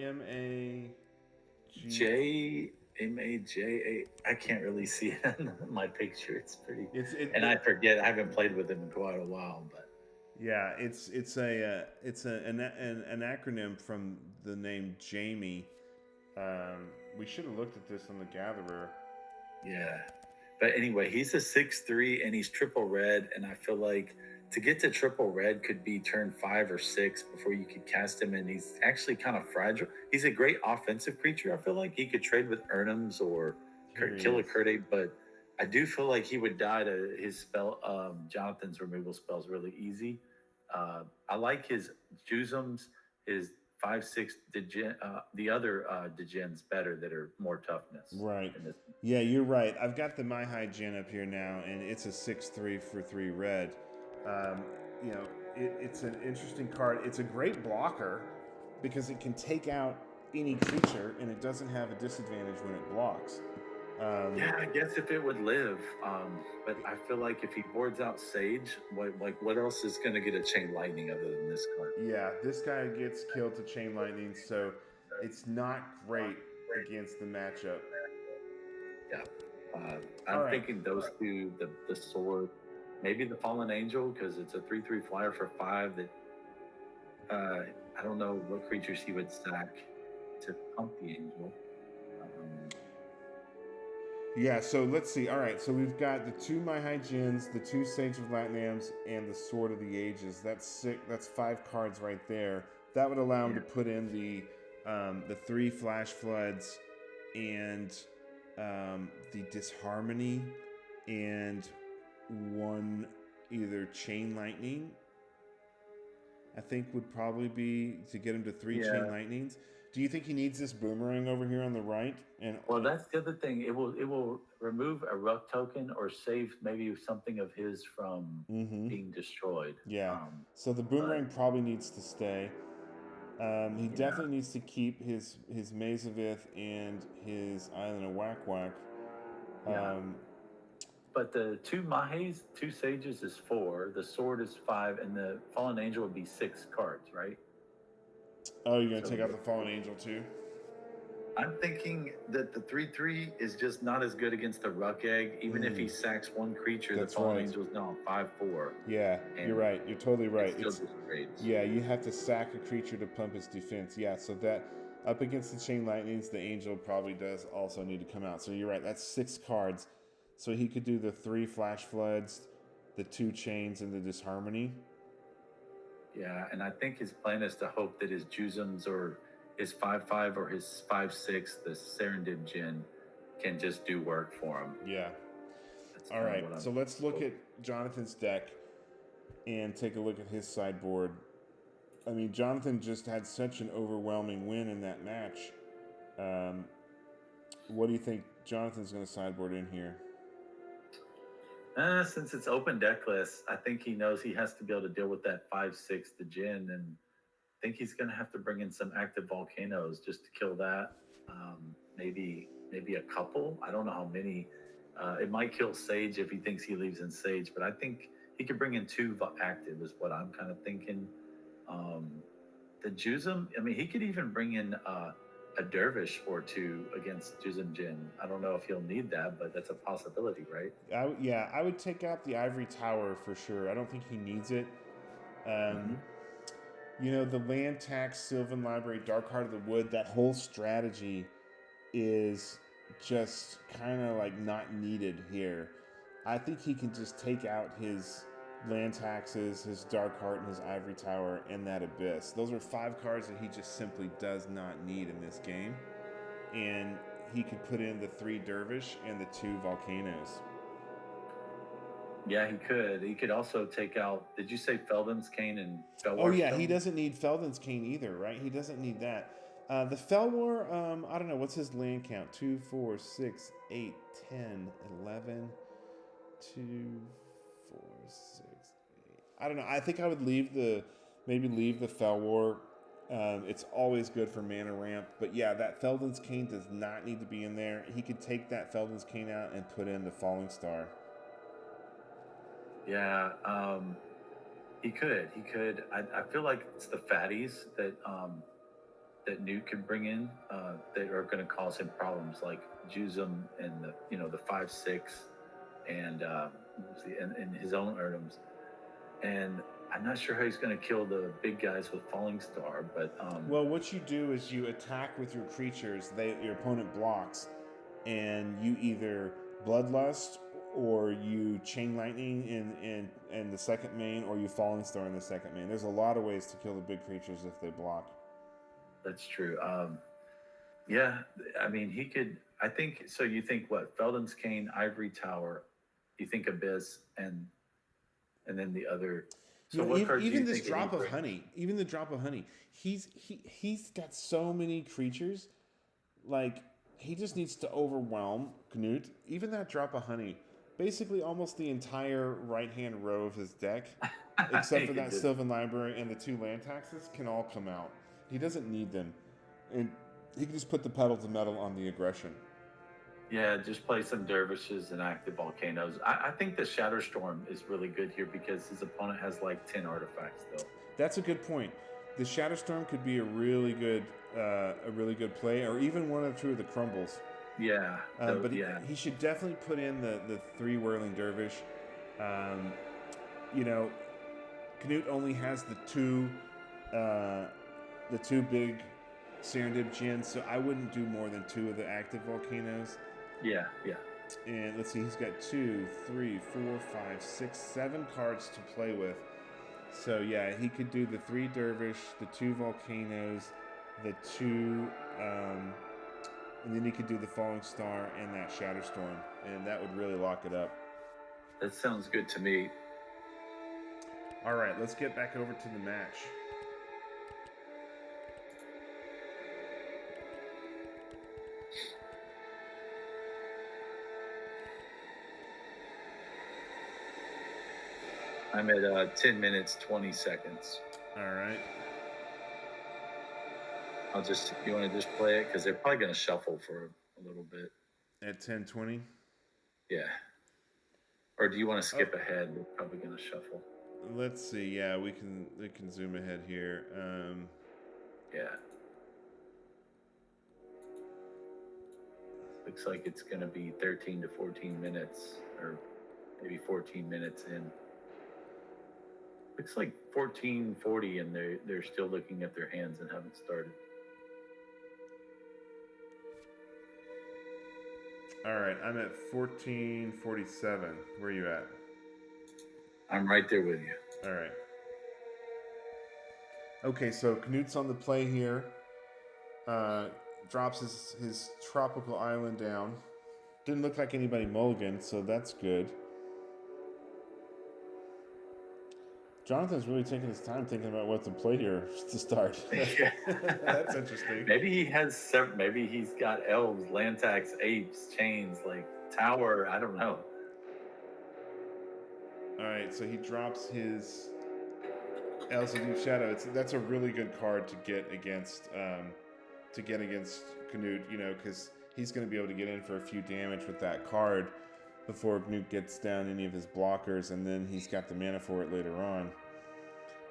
J-M-A-J-A. I can't really see it on my picture. It's pretty. I forget. I haven't played with him in quite a while, but. Yeah, it's an acronym from the name Jamie. We should have looked at this on the Gatherer. Yeah, but anyway, he's a 6/3 and he's triple red, and I feel like to get to triple red could be turn 5 or 6 before you could cast him, and he's actually kind of fragile. He's a great offensive creature. I feel like he could trade with Urnums or kill a Kurde, but I do feel like he would die to his spell. Jonathan's removal spells really easy. I like his Juzums, his 5/6 the other Djinns better that are more toughness. Right. Yeah, you're right. I've got the Mahé Djinn up here now, and it's a 6/3 for 3 red. It's an interesting card. It's a great blocker because it can take out any creature, and it doesn't have a disadvantage when it blocks. I guess if it would live, but I feel like if he boards out Sage, what else is going to get a Chain Lightning other than this card? Yeah, this guy gets killed to Chain Lightning, so it's not great against the matchup. Yeah, I'm thinking those two, the sword, maybe the Fallen Angel, because it's a 3/3 flyer for 5 that I don't know what creatures he would sack to pump the angel. Yeah, so let's see. All right, so we've got the 2 Mahé Djinns, the 2 Sage of Latnams, and the Sword of the Ages. That's 6. That's 5 cards right there. That would allow him to put in the 3 Flash Floods and the Disharmony and 1 either Chain Lightning. I think would probably be to get him to 3 Chain Lightnings. Do you think he needs this boomerang over here on the right? Well, that's the other thing. It will remove a Ruck token or save maybe something of his from being destroyed. Yeah. So the boomerang probably needs to stay. He definitely needs to keep his Mazavith and his Island of Whack Whack. But the 2 Mahés, 2 Sages is 4. The Sword is 5, and the Fallen Angel would be 6 cards, right? Oh, you're going to take out the Fallen Angel too? I'm thinking that the 3/3 is just not as good against the Ruck Egg. Even if he sacks 1 creature, the Fallen Angel is now 5/4. Yeah, you're right. You're totally right. Yeah, you have to sack a creature to pump his defense. Yeah, so that up against the Chain Lightnings, the Angel probably does also need to come out. So you're right. That's 6 cards. So he could do the 3 Flash Floods the 2 chains and the disharmony. Yeah, and I think his plan is to hope that his Djinns or his 5/5 or his 5/6, the Serendib Djinn, can just do work for him. Yeah. That's All kinda right, what I'm so let's look hoping. at Jonathan's deck and take a look at his sideboard. I mean, Jonathan just had such an overwhelming win in that match. What do you think Jonathan's going to sideboard in here? Since it's open deck list, I think he knows he has to be able to deal with that 5/6, the Djinn, and I think he's going to have to bring in some active volcanoes just to kill that. Maybe a couple. I don't know how many. It might kill Sage if he thinks he leaves in Sage, but I think he could bring in 2 active is what I'm kind of thinking. The Juzum, I mean, he could even bring in a Dervish or 2 against Juzum Djinn. I don't know if he'll need that, but that's a possibility, right? I would take out the Ivory Tower for sure. I don't think he needs it. You know, the land tax, Sylvan Library, Dark Heart of the Wood, that whole strategy is just kind of like not needed here. I think he can just take out his land taxes, his Dark Heart, and his Ivory Tower, and that Abyss. Those are 5 cards that he just simply does not need in this game. And he could put in the 3 Dervish and the 2 Volcanoes. Yeah, he could. He could also take out, did you say Felden's Cane and Felwar? Oh, yeah, he doesn't need Felden's Cane either, right? He doesn't need that. The Felwar, I don't know, what's his land count? 2, 4, 6, 8, 10, 11, 2, 4, 6, 8. I don't know. I think I would leave the Felwar. It's always good for mana ramp. But yeah, that Felden's Cane does not need to be in there. He could take that Felden's Cane out and put in the Falling Star. Yeah, he could. I feel like it's the fatties that Newt can bring in that are going to cause him problems, like Juzum and the 5/6 and his own Erdms. And I'm not sure how he's going to kill the big guys with Falling Star, but well, what you do is you attack with your creatures. Your opponent blocks, and you either Bloodlust or you Chain Lightning in the second main, or you Falling Star in the second main. There's a lot of ways to kill the big creatures if they block. That's true. Yeah, I mean, he could. I think so. You think what? Felden's Cane, Ivory Tower. You think Abyss, and then the other. So what cards even do you this think drop of honey, even the drop of honey, he's got so many creatures, like he just needs to overwhelm Knut. Even that drop of honey, basically almost the entire right hand row of his deck, except for that Sylvan Library and the 2 land taxes, can all come out. He doesn't need them, and he can just put the pedal to metal on the aggression. Yeah, just play some Dervishes and active Volcanoes. I think the Shatterstorm is really good here because his opponent has like 10 artifacts, though. That's a good point. The Shatterstorm could be a really good play, or even 1 or 2 of the Crumbles. Yeah, but he should definitely put in the 3 Whirling Dervish. Knut only has the 2 big Serendib Djinns, so I wouldn't do more than 2 of the active Volcanoes. Yeah. And let's see, he's got 2, 3, 4, 5, 6, 7 cards to play with. So yeah, he could do the 3 Dervish, the 2 Volcanoes, the 2, and then he could do the Falling Star and that Shatterstorm, and that would really lock it up. That sounds good to me. All right, let's get back over to the match. I'm at 10 minutes, 20 seconds. All right. You want to just play it? Because they're probably going to shuffle for a little bit. At 10:20? Yeah. Or do you want to skip ahead? They're probably going to shuffle. Let's see. Yeah, we can zoom ahead here. Yeah. Looks like it's going to be 13 to 14 minutes, or maybe 14 minutes in. Looks like 14:40, and they're still looking at their hands and haven't started. All right, I'm at 14:47. Where are you at? I'm right there with you. All right. Okay, so Knut's on the play here. Drops his tropical island down. Didn't look like anybody mulliganed, so that's good. Jonathan's really taking his time thinking about what to play here to start. That's interesting. Maybe he has maybe he's got elves, land tax, apes, chains, like tower. I don't know. All right, so he drops his Elves of Deep Shadow. That's a really good card to get against Knut. You know, because he's going to be able to get in for a few damage with that card before Knut gets down any of his blockers, and then he's got the mana for it later on.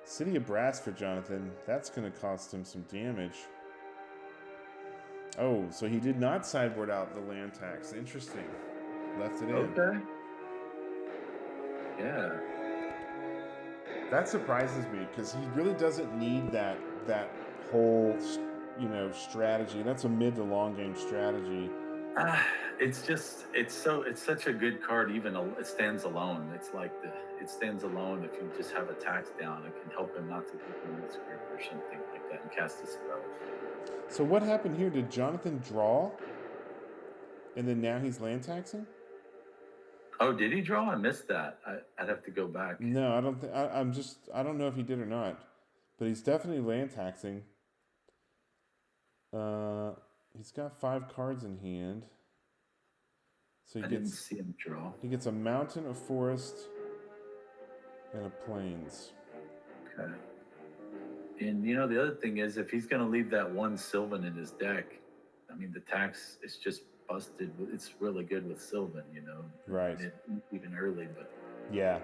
City of Brass for Jonathan. That's going to cost him some damage. Oh, so he did not sideboard out the land tax. Interesting. Left it in. Okay. Yeah. That surprises me because he really doesn't need that whole, strategy. That's a mid to long game strategy. It's such a good card. Even it stands alone. It's like it stands alone. If you just have a tax down, it can help him not to put him in the script or something like that and cast a spell. So what happened here? Did Jonathan draw, and then now he's land taxing? Oh, did he draw? I missed that. I'd have to go back. No, I don't think. I don't know if he did or not, but he's definitely land taxing. He's got 5 cards in hand. So I didn't see him draw. He gets a mountain, a forest, and a plains. Okay. And the other thing is, if he's going to leave that one Sylvan in his deck, I mean, the tax is just busted. It's really good with Sylvan, Right. Even early, but yeah,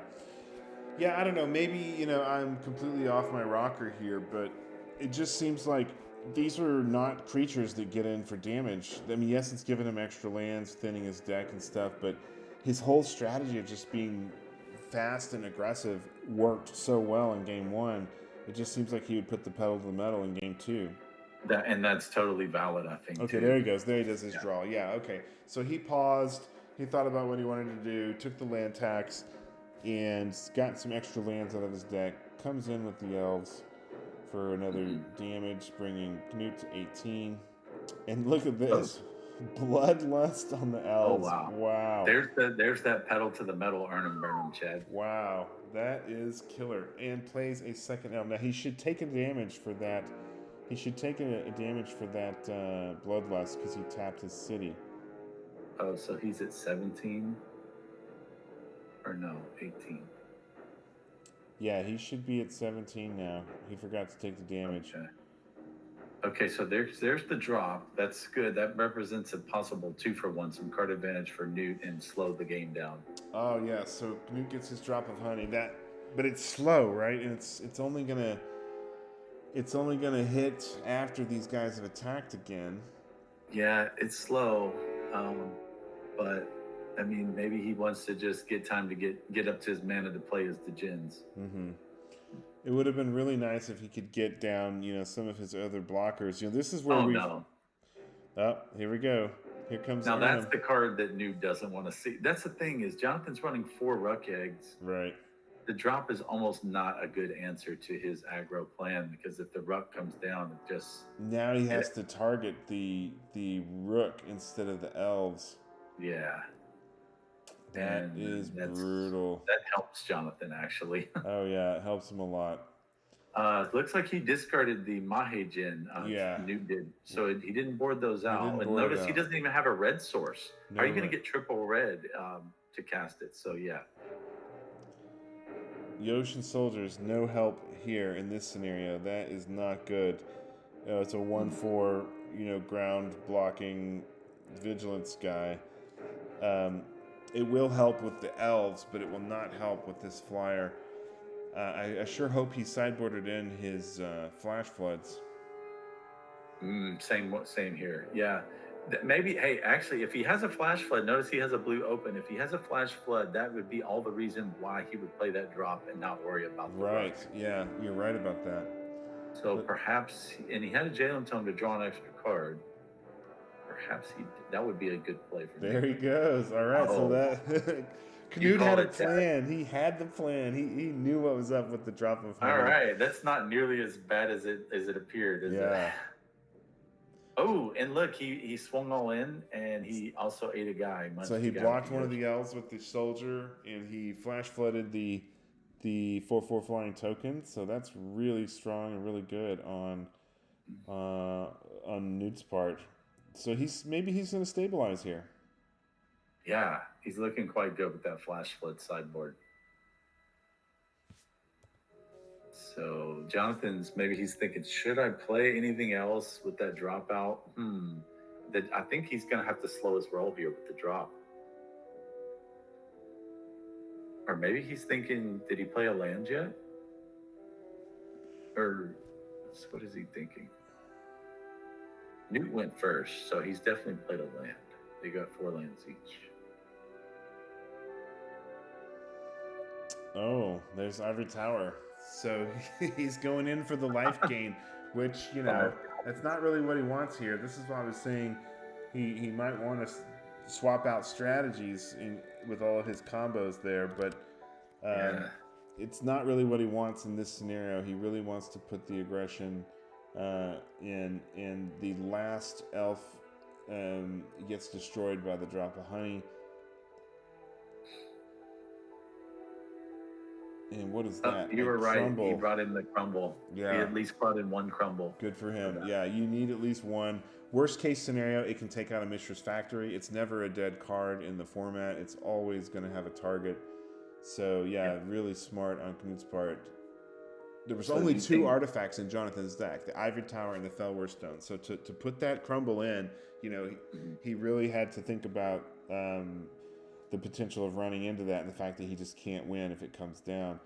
I don't know. Maybe I'm completely off my rocker here, but it just seems like these are not creatures that get in for damage. I mean, yes, it's giving him extra lands, thinning his deck and stuff, but his whole strategy of just being fast and aggressive worked so well in game 1. It just seems like he would put the pedal to the metal in game 2. That's totally valid, I think. Okay, there he goes. There he does his draw. Yeah, okay. So he paused. He thought about what he wanted to do, took the land tax, and got some extra lands out of his deck. Comes in with the elves for another damage, bringing Knut to 18. And look at this. Bloodlust on the elves. Oh, wow. There's that pedal to the metal, earn 'em, burn 'em, Chad. Wow. That is killer. And plays a second elf. Now, he should take a damage for that. He should take a damage for that Bloodlust because he tapped his city. Oh, so he's at 17? Or no, 18. Yeah, he should be at 17 now. He forgot to take the damage. Okay, so there's the drop. That's good. That represents a possible 2-for-1, some card advantage for Newt and slow the game down. Oh yeah, so Newt gets his drop of honey. But it's slow, right? And it's only gonna hit after these guys have attacked again. Yeah, it's slow. But I mean, maybe he wants to just get time to get up to his mana to play as the Djinns. Mm-hmm. It would have been really nice if he could get down, some of his other blockers. This is where no. Oh, here we go. Here comes. Now that's the card that Newt doesn't want to see. That's the thing is Jonathan's running 4 Ruck Eggs. Right. The drop is almost not a good answer to his aggro plan because if the Ruck comes down, it just now he has to target the Rook instead of the Elves. Yeah. That is brutal. That helps Jonathan, actually. Oh, yeah. It helps him a lot. Looks like he discarded the Mahe Djinn. Newt did. So he didn't board those out. And notice he doesn't even have a red source. No, How are you going to get triple red to cast it? So, yeah. Yotian Soldiers, no help here in this scenario. That is not good. It's a 1/4, ground blocking vigilance guy. It will help with the elves, but it will not help with this flyer. I sure hope he sideboarded in his flash floods. Same here. Yeah. Maybe, hey, actually, if he has a flash flood, notice he has a blue open. If he has a flash flood, that would be all the reason why he would play that drop and not worry about the Right. Ruck. Yeah, you're right about that. So perhaps, and he had a Jalen Tome to draw an extra card. Perhaps that would be a good play for There he goes. All right, so that Knut had a plan. He had the plan. He knew what was up with the drop of honey. All right, that's not nearly as bad as it appeared, is it? Oh, and look, he swung all in, and he also ate a guy. So he blocked one of the elves with the soldier, and he flash flooded the 4/4 flying token. So that's really strong and really good on Knut's part. So maybe he's going to stabilize here. Yeah, he's looking quite good with that flash flood sideboard. So Jonathan's, maybe he's thinking, should I play anything else with that dropout? I think he's going to have to slow his roll here with the drop. Or maybe he's thinking, did he play a land yet? Or what is he thinking? Knut went first, so he's definitely played a land. They got 4 lands each. Oh, there's Ivory Tower. So he's going in for the life gain, which, you know, that's not really what he wants here. This is why I was saying he might want to swap out strategies with all of his combos there, but it's not really what he wants in this scenario. He really wants to put the aggression in the last elf gets destroyed by the drop of honey. And what is that? You were right. Crumble. He brought in the crumble. Yeah. He at least brought in 1 crumble. Good for him. Yeah, you need at least 1. Worst case scenario, it can take out a Mishra's Factory. It's never a dead card in the format. It's always going to have a target. So, yeah, really smart on Knut's part. There was only 2 artifacts in Jonathan's deck, the Ivory Tower and the Fellwar Stone. So to put that crumble in, you know, he really had to think about the potential of running into that and the fact that he just can't win if it comes down.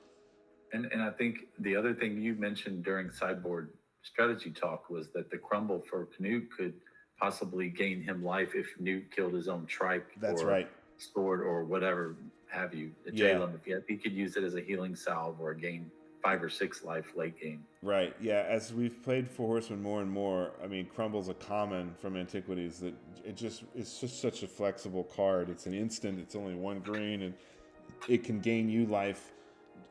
And I think the other thing you mentioned during sideboard strategy talk was that the crumble for Knut could possibly gain him life if Knut killed his own trike. That's right. Sword or whatever have you. Jalen, if he could use it as a healing salve or gain 5 or 6 life late game. Right. Yeah. As we've played Four Horsemen more and more, I mean, Crumble's a common from Antiquities that it's just such a flexible card. It's an instant. It's only 1 green, and it can gain you life,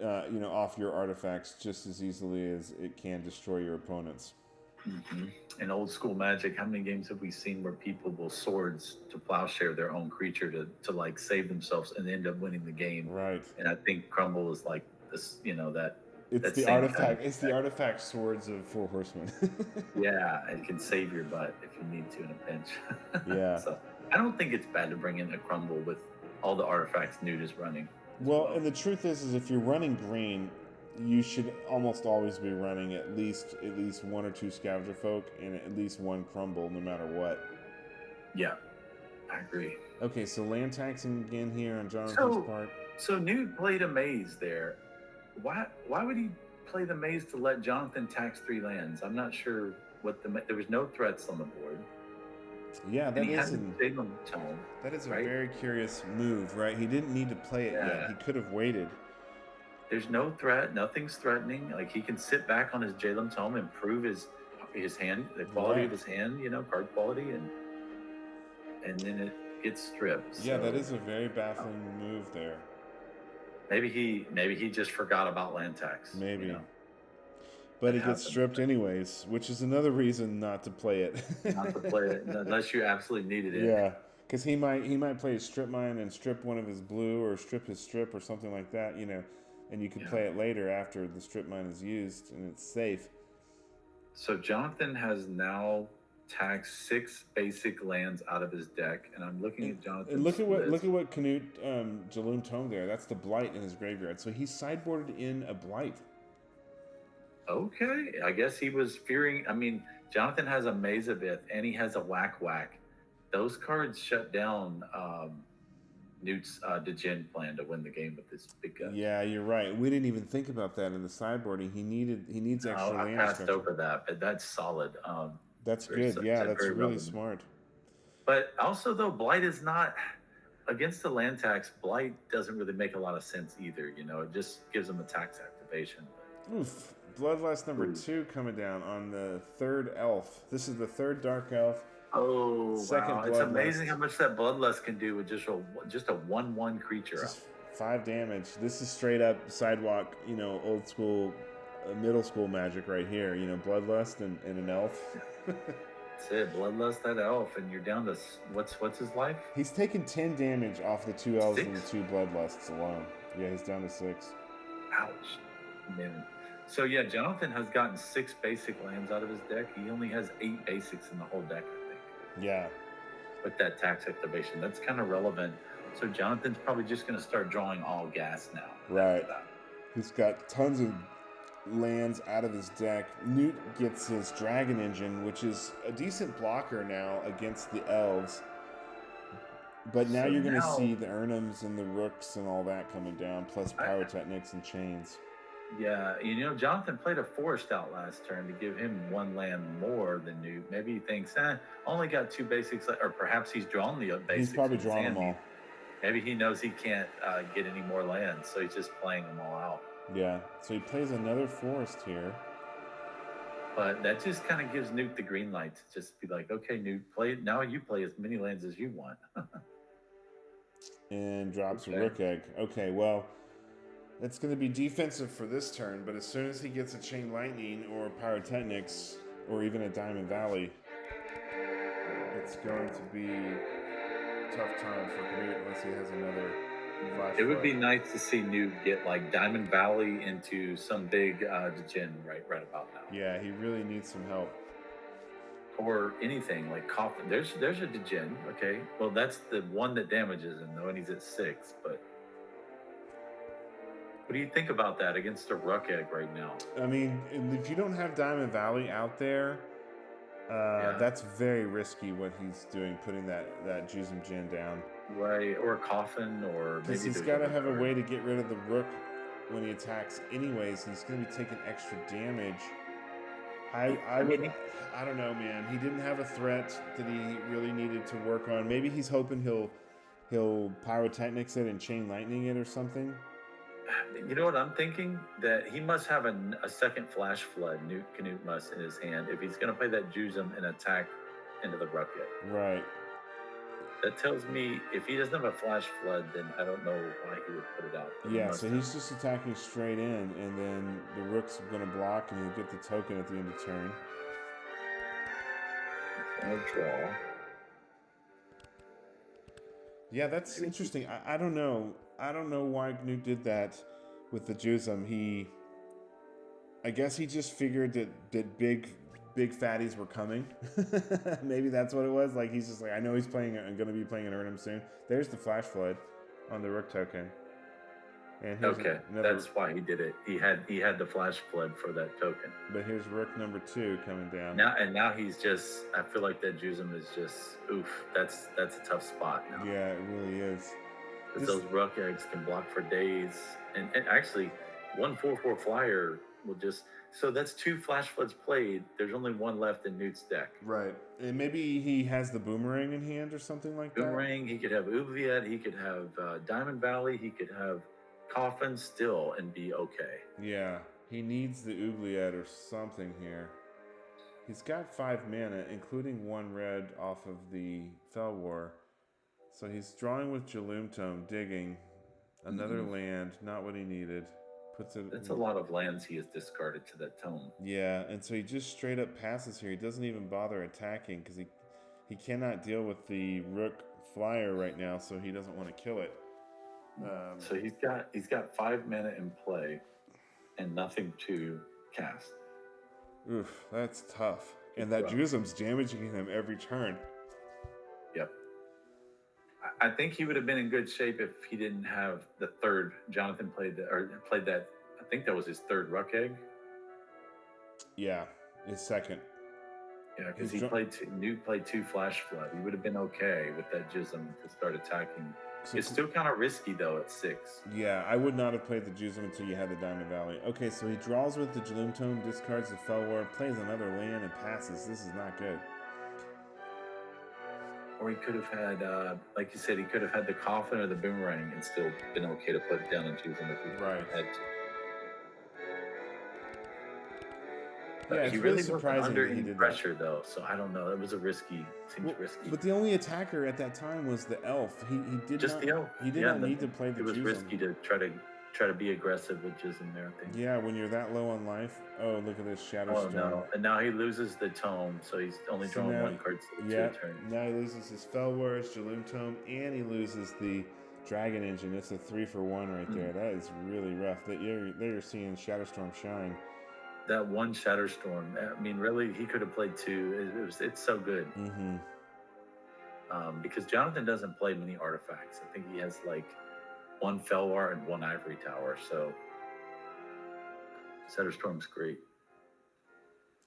off your artifacts just as easily as it can destroy your opponents. Mm-hmm. In old school Magic, how many games have we seen where people will swords to plowshare their own creature to like save themselves and end up winning the game? Right. And I think Crumble is like this, that. It's the artifact. It's the artifact swords of Four Horsemen. Yeah, it can save your butt if you need to in a pinch. Yeah. So I don't think it's bad to bring in a Crumble with all the artifacts Knut is running. Well, and the truth is if you're running green, you should almost always be running at least 1 or 2 Scavenger Folk and at least 1 Crumble, no matter what. Yeah, I agree. Okay, so land taxing again here on Jonathan's part. So Knut played a maze there. Why would he play the maze to let Jonathan tax 3 lands? I'm not sure there was no threats on the board. Yeah, that is a right? very curious move, right? He didn't need to play it yet. He could have waited. There's no threat. Nothing's threatening. Like, he can sit back on his Jalem Tome and prove his hand, the quality of his hand, card quality, and then it gets stripped. Yeah, that is a very baffling move there. Maybe he just forgot about land tax. Maybe. But it gets stripped anyways, which is another reason not to play it. Not to play it unless you absolutely needed it. Yeah, because he might play a strip mine and strip one of his blue or strip his strip or something like that, and you can play it later after the strip mine is used and it's safe. So Jonathan has now taxed 6 basic lands out of his deck, and I'm looking at Jonathan. And look at what Knut Jalum Tome there. That's the blight in his graveyard. So he sideboarded in a blight. Okay, I guess he was fearing. I mean, Jonathan has a Mazavith and he has a Whack Whack. Those cards shut down Knut's Djinn plan to win the game with this big gun. Yeah, you're right. We didn't even think about that in the sideboarding. He needs extra land. I passed over that, but that's solid. That's good. Yeah, that's really relevant. Smart. But also, though, Blight is not against the land tax. Blight doesn't really make a lot of sense either. It just gives him a tax activation. Oof. Bloodlust number 2 coming down on the 3rd elf. This is the 3rd dark elf. Oh, wow. It's amazing how much that Bloodlust can do with just a 1/1 creature. Just 5 damage. This is straight up sidewalk, old school, middle school magic right here. Bloodlust and an elf. That's it, Bloodlust, that elf, and you're down to, what's his life? He's taken 10 damage off the 2 elves 6? and the 2 bloodlusts alone. Yeah, he's down to 6. Ouch. Man. So yeah, Jonathan has gotten 6 basic lands out of his deck. He only has 8 basics in the whole deck, I think. Yeah. With that tax activation, that's kind of relevant. So Jonathan's probably just going to start drawing all gas now. Right. He's got tons of lands out of his deck. Newt gets his Dragon Engine, which is a decent blocker now against the elves. But now you're going to see the Urnums and the Rooks and all that coming down, plus Pyrotechnics and Chains. Yeah, Jonathan played a Forest out last turn to give him 1 land more than Newt. Maybe he thinks, only got 2 basics, or perhaps he's drawn the basics. He's probably drawn them all. Maybe he knows he can't get any more lands, so he's just playing them all out. Yeah, so he plays another Forest here. But that just kind of gives Newt the green light to just be like, okay, Newt, now you play as many lands as you want. And drops a Rook Egg. Okay, well, it's going to be defensive for this turn, but as soon as he gets a Chain Lightning or Pyrotechnics or even a Diamond Valley, it's going to be a tough time for Knut unless he has another flash. It would be nice to see Newt get like Diamond Valley into some big Djinn right about now. Yeah, he really needs some help. Or anything like Coffin. There's a Djinn, okay? Well, that's the one that damages him though, and he's at 6, but what do you think about that against a Rook Egg right now? I mean, if you don't have Diamond Valley out there, that's very risky what he's doing, putting that Qtr Djinn down. Right, or a Coffin, or because he's got to have a way to get rid of the Rook when he attacks anyways. He's going to be taking extra damage. I don't know, man. He didn't have a threat that he really needed to work on. Maybe he's hoping he'll Pyrotechnics it and Chain Lightning it or something. You know what I'm thinking? That he must have a second Flash Flood, Knut must, in his hand, if he's going to play that Qtr and attack into the Rook Egg. Right. That tells me if he doesn't have a Flash Flood, then I don't know why he would put it out. Yeah, so he's just attacking straight in, and then the Rook's going to block, and he'll get the token at the end of turn. No draw. Yeah, that's interesting. I don't know. I don't know why Knut did that with the Qtr. I guess he just figured that big fatties were coming. Maybe that's what it was. Like, he's just like, I know he's playing. I'm going to be playing an Urnum soon. There's the Flash Flood on the Rook token. And okay, that's why he did it. He had the Flash Flood for that token. But here's Rook number 2 coming down. Now he's just. I feel like that Qtr is just oof. That's a tough spot now. Yeah, it really is. Because those Rook Eggs can block for days, and actually, 1/4/4 flyer will just. So that's 2 Flash Floods played. There's only 1 left in Newt's deck. Right. And maybe he has the Boomerang in hand or something like that. Boomerang. He could have Oubliette. He could have Diamond Valley. He could have Coffin still and be okay. Yeah. He needs the Oubliette or something here. He's got 5 mana, including 1 red off of the Fell War. So he's drawing with Jaloom Tome, digging. Another land, not what he needed. That's a lot of lands he has discarded to that tome. Yeah, and so he just straight up passes here. He doesn't even bother attacking because he cannot deal with the Rook Flyer right now, so he doesn't want to kill it. So he's got 5 mana in play and nothing to cast. Oof, that's tough. And that Qtr's damaging him every turn. Yep. I think he would have been in good shape if he didn't have the third. Jonathan played that. I think that was his 3rd Rook Egg. Yeah, his 2nd. Yeah, because Newt played 2 Flash Flood. He would have been okay with that Qtr to start attacking. So it's still kind of risky though at 6. Yeah, I would not have played the Qtr until you had the Diamond Valley. Okay, so he draws with the Jaloom Tome, discards the Fell War, plays another land, and passes. This is not good. Or he could have had, like you said, he could have had the Coffin or the Boomerang and still been okay to put it down and choose him if he had to. it's he really really surprising wasn't under that he any did pressure though, so I don't know. It was risky. that. But the only attacker at that time was the elf. He did Just not. the elf. He did not need to play the It was Jism. risky to try to be aggressive with Jism there, I think. Yeah, when you're that low on life. Oh, look at this Shadow Storm. No. And now he loses the tome, so he's only drawing one card to the 2 turns. Now he loses his Fell Wars, Jaloom Tome, and he loses the Dragon Engine. It's a 3-for-1 right there. That is really rough. There you're seeing Shadow Storm shine. That one Shadow Storm. I mean, really, he could have played 2. It's so good. Mm-hmm. Because Jonathan doesn't play many artifacts. I think he has like 1 Felwar and 1 Ivory Tower. So Shadow Storm's great.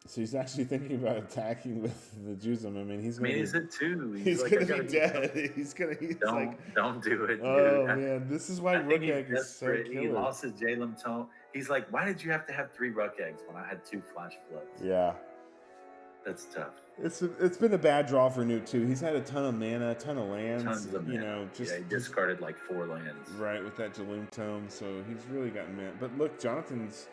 So he's actually thinking about attacking with the Juzum. I mean, he's going to is it 2? He's like, going to be dead. Don't do it, dude. Oh, man. This is why Rook Egg is so killer. He lost his Jalem Tome. He's like, why did you have to have 3 Rook Eggs when I had 2 Flash Floods? Yeah. That's tough. It's been a bad draw for Newt, too. He's had a ton of mana, a ton of lands. Tons of mana. He discarded like 4 lands. Right, with that Jaloom Tome. So he's really gotten mana. But look, Jonathan's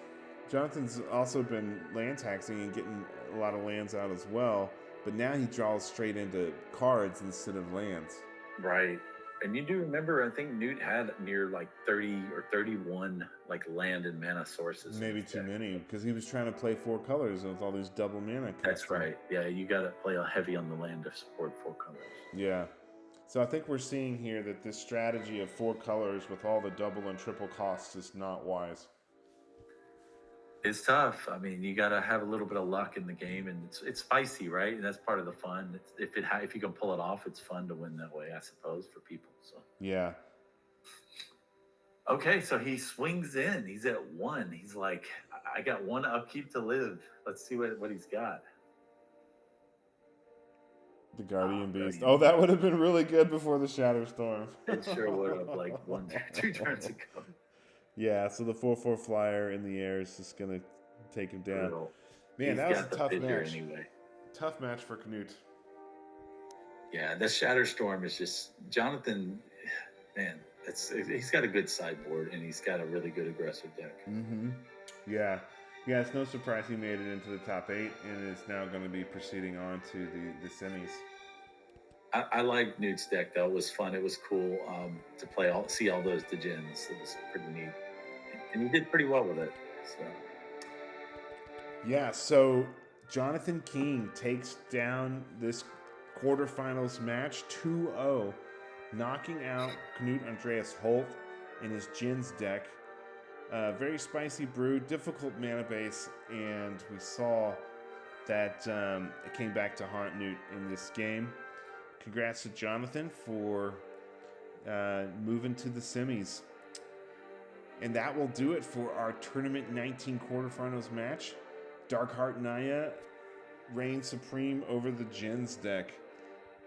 also been land taxing and getting a lot of lands out as well. But now he draws straight into cards instead of lands. Right. And you do remember, I think Newt had near like 30 or 31 like land and mana sources. Maybe too many, because he was trying to play 4 colors with all these double mana. That's right. Yeah, you got to play heavy on the land to support 4 colors. Yeah. So I think we're seeing here that this strategy of 4 colors with all the double and triple costs is not wise. It's tough. I mean, you got to have a little bit of luck in the game, and it's spicy, right? And that's part of the fun. If you can pull it off, it's fun to win that way, I suppose, for people. So yeah. Okay, so he swings in. He's at 1. He's like, I got 1 upkeep to live. Let's see what he's got. The Guardian Beast. Oh, that would have been really good before the Shadow Storm. It sure would have, like 2 turns ago. Yeah, so the 4/4 flyer in the air is just going to take him down. Man, that was a tough match. Anyway. Tough match for Knut. Yeah, the Shadow Storm is just... Jonathan, man, he's got a good sideboard, and he's got a really good aggressive deck. Mm-hmm. Yeah. Yeah, it's no surprise he made it into the top 8, and is now going to be proceeding on to the semis. I like Newt's deck, though. It was fun. It was cool to see all those Djinns. It was pretty neat. And he did pretty well with it. So. Yeah, so Jonathan King takes down this quarterfinals match 2-0, knocking out Knut Andreas Holt in his Djinns deck. Very spicy brew, difficult mana base, and we saw that it came back to haunt Newt in this game. Congrats to Jonathan for moving to the semis. And that will do it for our Tournament 19 quarterfinals match. Darkheart Naya reigns supreme over the Djinns deck.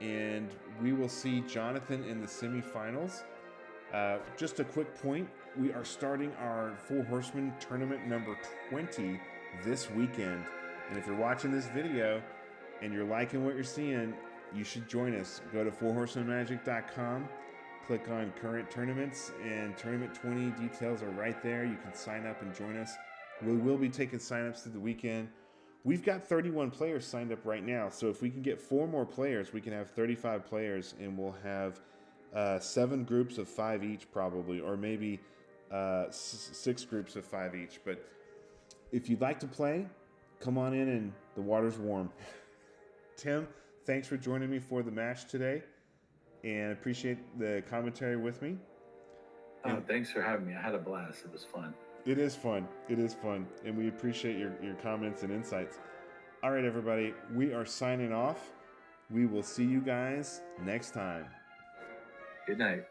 And we will see Jonathan in the semifinals. Just a quick point. We are starting our Four Horsemen tournament number 20 this weekend. And if you're watching this video and you're liking what you're seeing, you should join us. Go to fourhorsemenmagic.com, click on current tournaments, and Tournament 20 details are right there. You can sign up and join us. We will be taking signups through the weekend. We've got 31 players signed up right now, so if we can get 4 more players, we can have 35 players, and we'll have 7 groups of 5 each probably, or maybe 6 groups of 5 each. But if you'd like to play, come on in and the water's warm. Tim, thanks for joining me for the match today, and appreciate the commentary with me. Thanks for having me. I had a blast. It was fun. It is fun. It is fun, and we appreciate your comments and insights. All right, everybody, we are signing off. We will see you guys next time. Good night.